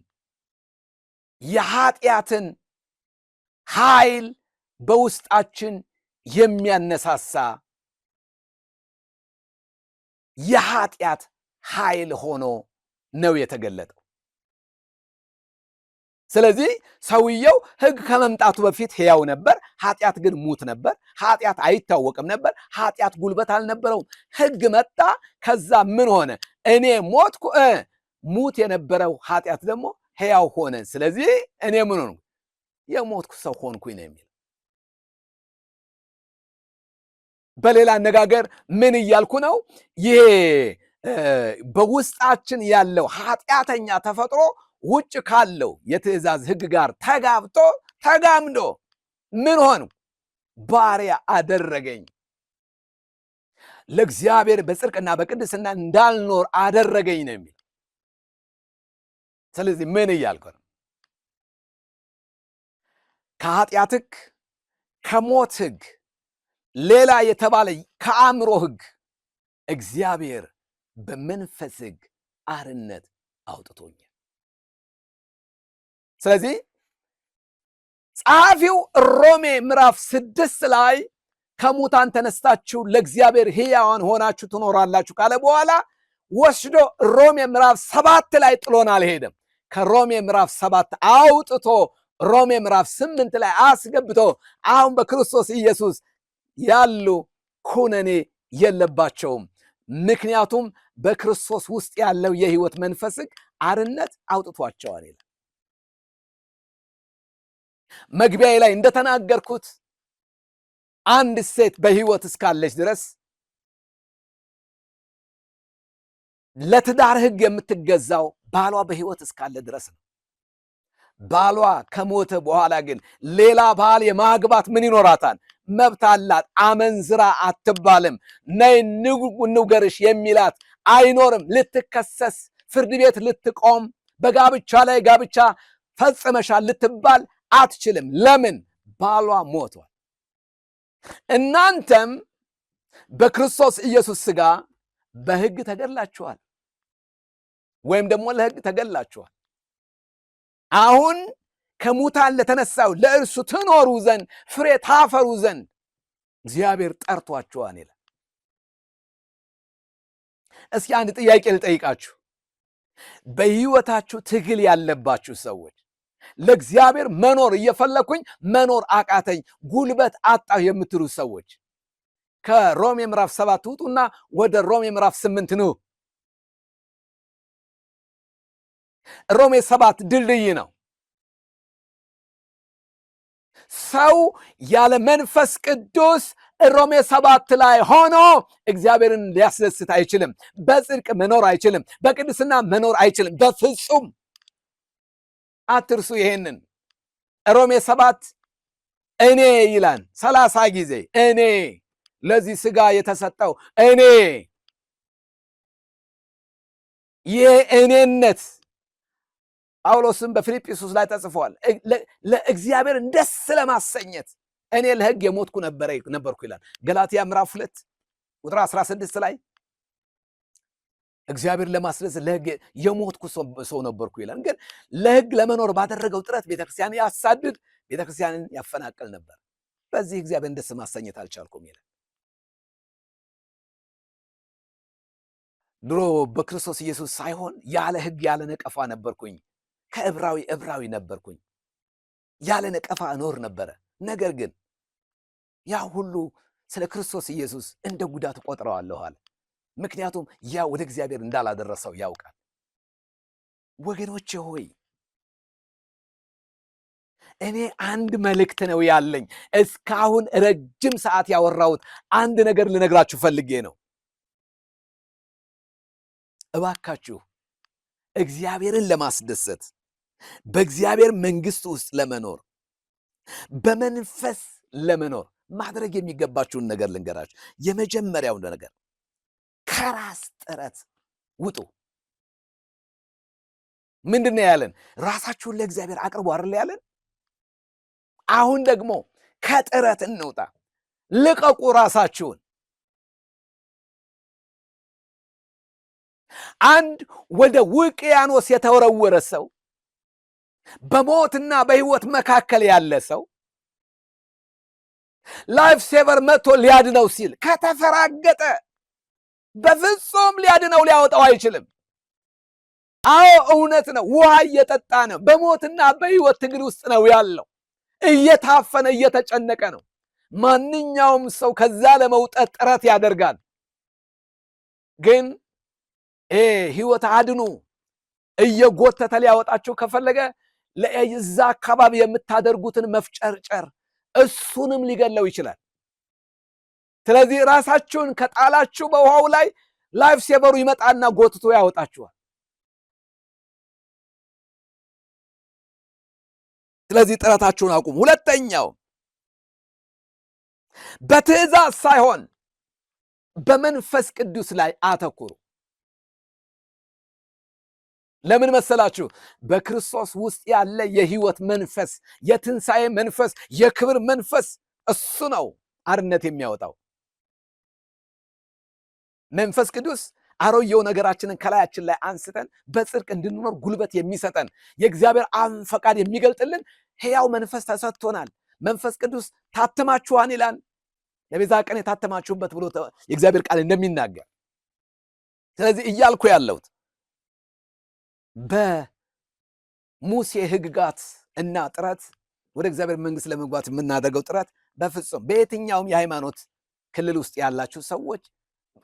የኃጢአትን ኃይል በውስጣችን የሚያነሳሳ የኃጢአት ኃይል ሆኖ ነው የተገለጠው። ስለዚህ ሰውየው ሕግ ከመምጣቱ በፊት ሕያው ነበር፣ ኃጢአት ግን ሙት ነበር። ኃጢአት አይታወቅም ነበር፣ ኃጢአት ጉልበት አልነበረውም። ሕግ መጣ፣ ከዛ ምን ሆነ? እኔ ሞትኩ፣ ሙት የነበረው ኃጢአት ደግሞ ሕያው ሆነ። ስለዚህ እኔ ምን ሆንኩ? የሞትኩ ሰው ሆንኩኝ ነው የሚል። በሌላ አነጋገር ምን እያልኩ ነው? ይሄ በውስጣችን ያለው ኃጢአተኛ ተፈጥሮ ውጭ ካለው የትእዛዝ ሕግ ጋር ተጋብቶ ተጋምዶ ምን ሆኑ? ባሪያ አደረገኝ። ለእግዚአብሔር በጽድቅና በቅድስና እንዳልኖር አደረገኝ ነው የሚል። ስለዚህ ምን እያልኩ ነው? ከኃጢአት ሕግ፣ ከሞት ሕግ ሌላ የተባለ ከአእምሮ ሕግ እግዚአብሔር በመንፈስ ሕግ አርነት አውጥቶኛል። ስለዚህ ጸሐፊው ሮሜ ምዕራፍ 6 ላይ ከሙታን ተነስታችሁ ለእግዚአብሔር ሕያዋን ሆናችሁ ትኖራላችሁ ካለ በኋላ ወስዶ ሮሜ ምዕራፍ 7 ላይ ጥሎን አልሄደም። ከሮሜ ምዕራፍ 7 አውጥቶ ሮሜ ምዕራፍ 8 ላይ አስገብቶ አሁን በክርስቶስ ኢየሱስ ያሉ ኩነኔ የለባቸውም፣ ምክንያቱም በክርስቶስ ውስጥ ያለው የሕይወት መንፈስ ሕግ አርነት አውጥቷቸዋል ይላል። መግቢያዬ ላይ እንደተናገርኩት አንድ ሴት በሕይወት እስካለች ድረስ ለትዳር ሕግ የምትገዛው ባሏ በሕይወት እስካለ ድረስ ነው። ባሏ ከሞተ በኋላ ግን ሌላ ባል የማግባት ምን ይኖራታል? መብት አላት። አመንዝራ አትባልም። ነይ ንውገርሽ የሚላት አይኖርም። ልትከሰስ ፍርድ ቤት ልትቆም በጋብቻ ላይ ጋብቻ ፈጽመሻል ልትባል አትችልም። ለምን? ባሏ ሞቷል። እናንተም በክርስቶስ ኢየሱስ ሥጋ በሕግ ተገድላችኋል፣ ወይም ደግሞ ለሕግ ተገድላችኋል። አሁን ከሙታን ለተነሳው ለእርሱ ትኖሩ ዘንድ ፍሬ ታፈሩ ዘንድ እግዚአብሔር ጠርቷችኋል ይላል። እስኪ አንድ ጥያቄ ልጠይቃችሁ። በሕይወታችሁ ትግል ያለባችሁ ሰዎች፣ ለእግዚአብሔር መኖር እየፈለኩኝ መኖር አቃተኝ፣ ጉልበት አጣሁ የምትሉ ሰዎች ከሮሜ ምዕራፍ 7 ውጡና ወደ ሮሜ ምዕራፍ 8 ነው። ሮሜ 7 ድልድይ ነው። ሰው ያለ መንፈስ ቅዱስ ሮሜ 7 ላይ ሆኖ እግዚአብሔርን ሊያስደስት አይችልም። በጽድቅ መኖር አይችልም። በቅድስና መኖር አይችልም። በፍጹም አትርሱ ይሄንን። ሮሜ 7 እኔ ይላል 30 ጊዜ እኔ፣ ለዚህ ሥጋ የተሰጠው እኔ፣ የእኔነት ጳውሎስም በፊልጵስዩስ ላይ ተጽፏል። ለእግዚአብሔርን ደስ ለማሰኘት እኔ ለሕግ የሞትኩ ነበርኩ ይላል። ገላትያ ምዕራፍ 2 ቁጥር 16 ላይ እግዚአብሔር ለማስደሰት ለሕግ የሞትኩ ሰው ነበርኩ ይላል። ግን ለሕግ ለመኖር ባደረገው ጥረት ቤተክርስቲያን ያሳድድ፣ ቤተክርስቲያንን ያፈናቅል ነበር። በዚህ እግዚአብሔርን ደስ ማሰኘት አልቻልኩም ይላል። ድሮ በክርስቶስ ኢየሱስ ሳይሆን ያለ ሕግ ያለ ነቀፋ ነበርኩኝ። ከዕብራዊ ነበርኩኝ። ያለ ነቀፋ እኖር ነበረ። ነገር ግን ያ ሁሉ ስለ ክርስቶስ ኢየሱስ እንደ ጉዳት ቆጥረዋለሁ አለ። ምክንያቱም ያ ወደ እግዚአብሔር እንዳላደረሰው ያውቃል። ወገኖቼ ሆይ እኔ አንድ መልእክት ነው ያለኝ። እስካሁን ረጅም ሰዓት ያወራሁት አንድ ነገር ልነግራችሁ ፈልጌ ነው። እባካችሁ እግዚአብሔርን ለማስደሰት በእግዚአብሔር መንግሥት ውስጥ ለመኖር በመንፈስ ለመኖር ማድረግ የሚገባችሁን ነገር ልንገራችሁ። የመጀመሪያው ነገር ከራስ ጥረት ውጡ። ምንድነው ያለን? ራሳችሁን ለእግዚአብሔር አቅርቡ አይደል ያለን? አሁን ደግሞ ከጥረት እንውጣ። ልቀቁ ራሳችሁን። አንድ ወደ ውቅያኖስ የተወረወረ ሰው፣ በሞትና በሕይወት መካከል ያለ ሰው ላይፍ ሴቨር መጥቶ ሊያድነው ሲል ከተፈራገጠ በፍጹም ሊያድነው ሊያወጣው አይችልም። አዎ እውነት ነው። ውሃ እየጠጣ ነው። በሞትና በሕይወት ትግል ውስጥ ነው ያለው። እየታፈነ እየተጨነቀ ነው። ማንኛውም ሰው ከዛ ለመውጣት ጥረት ያደርጋል። ግን ሕይወት አድኑ እየጎተተ ሊያወጣችሁ ከፈለገ ለዛ አካባቢ የምታደርጉትን መፍጨርጨር እሱንም ሊገለው ይችላል። ስለዚህ ራሳችሁን ከጣላችሁ በውሃው ላይ ላይፍ ሴቨሩ ይመጣና ጎትቶ ያወጣችኋል። ስለዚህ ጥረታችሁን አቁሙ። ሁለተኛው በትእዛዝ ሳይሆን በመንፈስ ቅዱስ ላይ አተኩሩ። ለምን መሰላችሁ? በክርስቶስ ውስጥ ያለ የሕይወት መንፈስ፣ የትንሣኤ መንፈስ፣ የክብር መንፈስ እሱ ነው አርነት የሚያወጣው። መንፈስ ቅዱስ አሮጌው ነገራችንን ከላያችን ላይ አንስተን በጽድቅ እንድንኖር ጉልበት የሚሰጠን የእግዚአብሔር አብ ፈቃድ የሚገልጥልን ሕያው መንፈስ ተሰጥቶናል። መንፈስ ቅዱስ ታትማችኋን ይላል። ለቤዛ ቀን የታተማችሁበት ብሎ የእግዚአብሔር ቃል እንደሚናገር። ስለዚህ እያልኩ ያለሁት በሙሴ ሕግጋት እና ጥረት ወደ እግዚአብሔር መንግሥት ለመግባት የምናደርገው ጥረት በፍጹም በየትኛውም የሃይማኖት ክልል ውስጥ ያላችሁ ሰዎች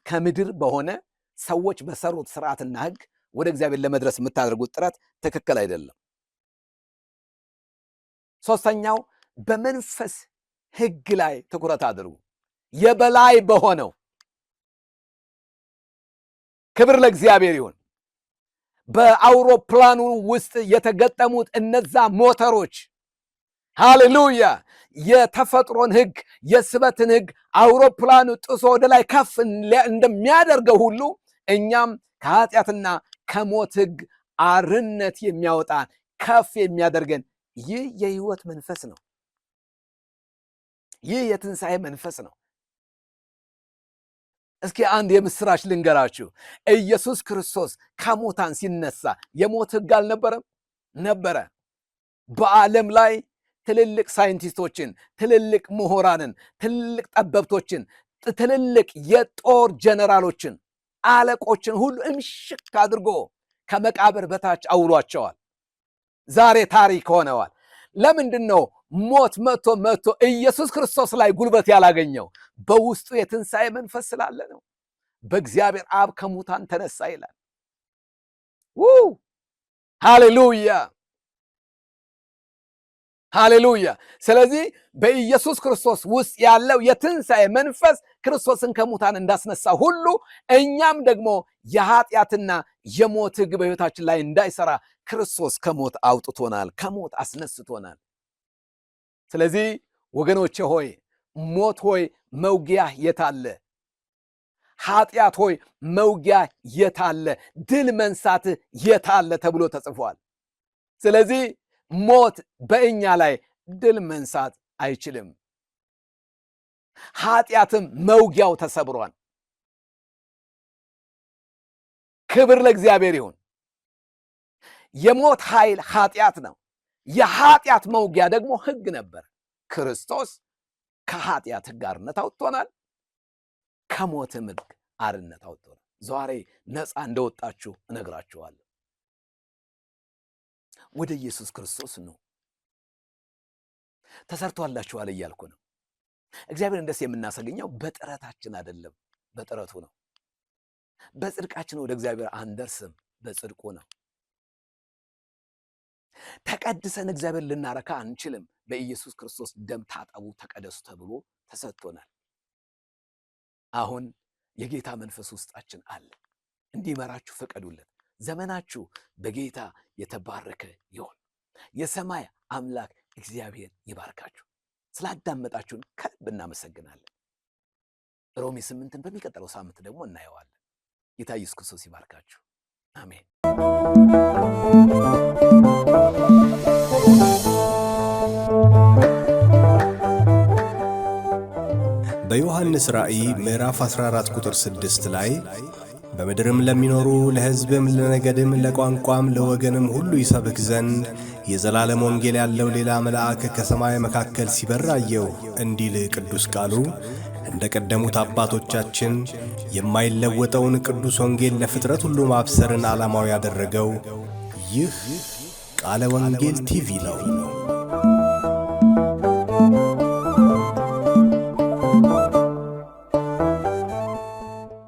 ከምድር በሆነ ሰዎች በሰሩት ስርዓትና ሕግ ወደ እግዚአብሔር ለመድረስ የምታደርጉት ጥረት ትክክል አይደለም። ሶስተኛው በመንፈስ ሕግ ላይ ትኩረት አድርጉ። የበላይ በሆነው ክብር ለእግዚአብሔር ይሁን። በአውሮፕላኑ ውስጥ የተገጠሙት እነዛ ሞተሮች ሃሌሉያ የተፈጥሮን ሕግ የስበትን ሕግ አውሮፕላኑ ጥሶ ወደ ላይ ከፍ እንደሚያደርገው ሁሉ እኛም ከኃጢአትና ከሞት ሕግ አርነት የሚያወጣን ከፍ የሚያደርገን ይህ የሕይወት መንፈስ ነው። ይህ የትንሣኤ መንፈስ ነው። እስኪ አንድ የምስራች ልንገራችሁ። ኢየሱስ ክርስቶስ ከሙታን ሲነሳ የሞት ሕግ አልነበረም? ነበረ። በዓለም ላይ ትልልቅ ሳይንቲስቶችን፣ ትልልቅ ምሁራንን፣ ትልልቅ ጠበብቶችን፣ ትልልቅ የጦር ጀነራሎችን፣ አለቆችን ሁሉ እምሽክ አድርጎ ከመቃብር በታች አውሏቸዋል። ዛሬ ታሪክ ሆነዋል። ለምንድን ነው ሞት መጥቶ ኢየሱስ ክርስቶስ ላይ ጉልበት ያላገኘው? በውስጡ የትንሣኤ መንፈስ ስላለ ነው። በእግዚአብሔር አብ ከሙታን ተነሳ ይላል። ሃሌሉያ ሃሌሉያ። ስለዚህ በኢየሱስ ክርስቶስ ውስጥ ያለው የትንሣኤ መንፈስ ክርስቶስን ከሙታን እንዳስነሳ ሁሉ እኛም ደግሞ የኃጢአትና የሞት ሕግ በሕይወታችን ላይ እንዳይሰራ ክርስቶስ ከሞት አውጥቶናል፣ ከሞት አስነስቶናል። ስለዚህ ወገኖቼ ሆይ ሞት ሆይ መውጊያ የታለ? ኃጢአት ሆይ መውጊያ የታለ? ድል መንሳትህ የታለ ተብሎ ተጽፏል። ስለዚህ ሞት በእኛ ላይ ድል መንሳት አይችልም። ኃጢአትም መውጊያው ተሰብሯል። ክብር ለእግዚአብሔር ይሁን። የሞት ኃይል ኃጢአት ነው። የኃጢአት መውጊያ ደግሞ ሕግ ነበር። ክርስቶስ ከኃጢአት ሕግ አርነት አውጥቶናል፣ ከሞትም ሕግ አርነት አውጥቶናል። ዛሬ ነፃ እንደወጣችሁ እነግራችኋለሁ። ወደ ኢየሱስ ክርስቶስ ነው። ተሰርቷላችኋል እያልኩ ነው። እግዚአብሔርን ደስ የምናሰገኘው በጥረታችን አይደለም፣ በጥረቱ ነው። በጽድቃችን ወደ እግዚአብሔር አንደርስም፣ በጽድቁ ነው። ተቀድሰን እግዚአብሔር ልናረካ አንችልም። በኢየሱስ ክርስቶስ ደም ታጠቡ፣ ተቀደሱ ተብሎ ተሰጥቶናል። አሁን የጌታ መንፈስ ውስጣችን አለ። እንዲመራችሁ ፍቀዱለት። ዘመናችሁ በጌታ የተባረከ ይሁን። የሰማይ አምላክ እግዚአብሔር ይባርካችሁ። ስላዳመጣችሁን ከልብ እናመሰግናለን። ሮሜ 8ን በሚቀጥለው ሳምንት ደግሞ እናየዋለን። ጌታ ኢየሱስ ክርስቶስ ይባርካችሁ። አሜን። በዮሐንስ ራእይ ምዕራፍ 14 ቁጥር 6 ላይ በምድርም ለሚኖሩ ለሕዝብም ለነገድም ለቋንቋም ለወገንም ሁሉ ይሰብክ ዘንድ የዘላለም ወንጌል ያለው ሌላ መልአክ ከሰማይ መካከል ሲበር አየሁ እንዲል ቅዱስ ቃሉ እንደ ቀደሙት አባቶቻችን የማይለወጠውን ቅዱስ ወንጌል ለፍጥረት ሁሉ ማብሰርን ዓላማው ያደረገው ይህ ቃለ ወንጌል ቲቪ ነው።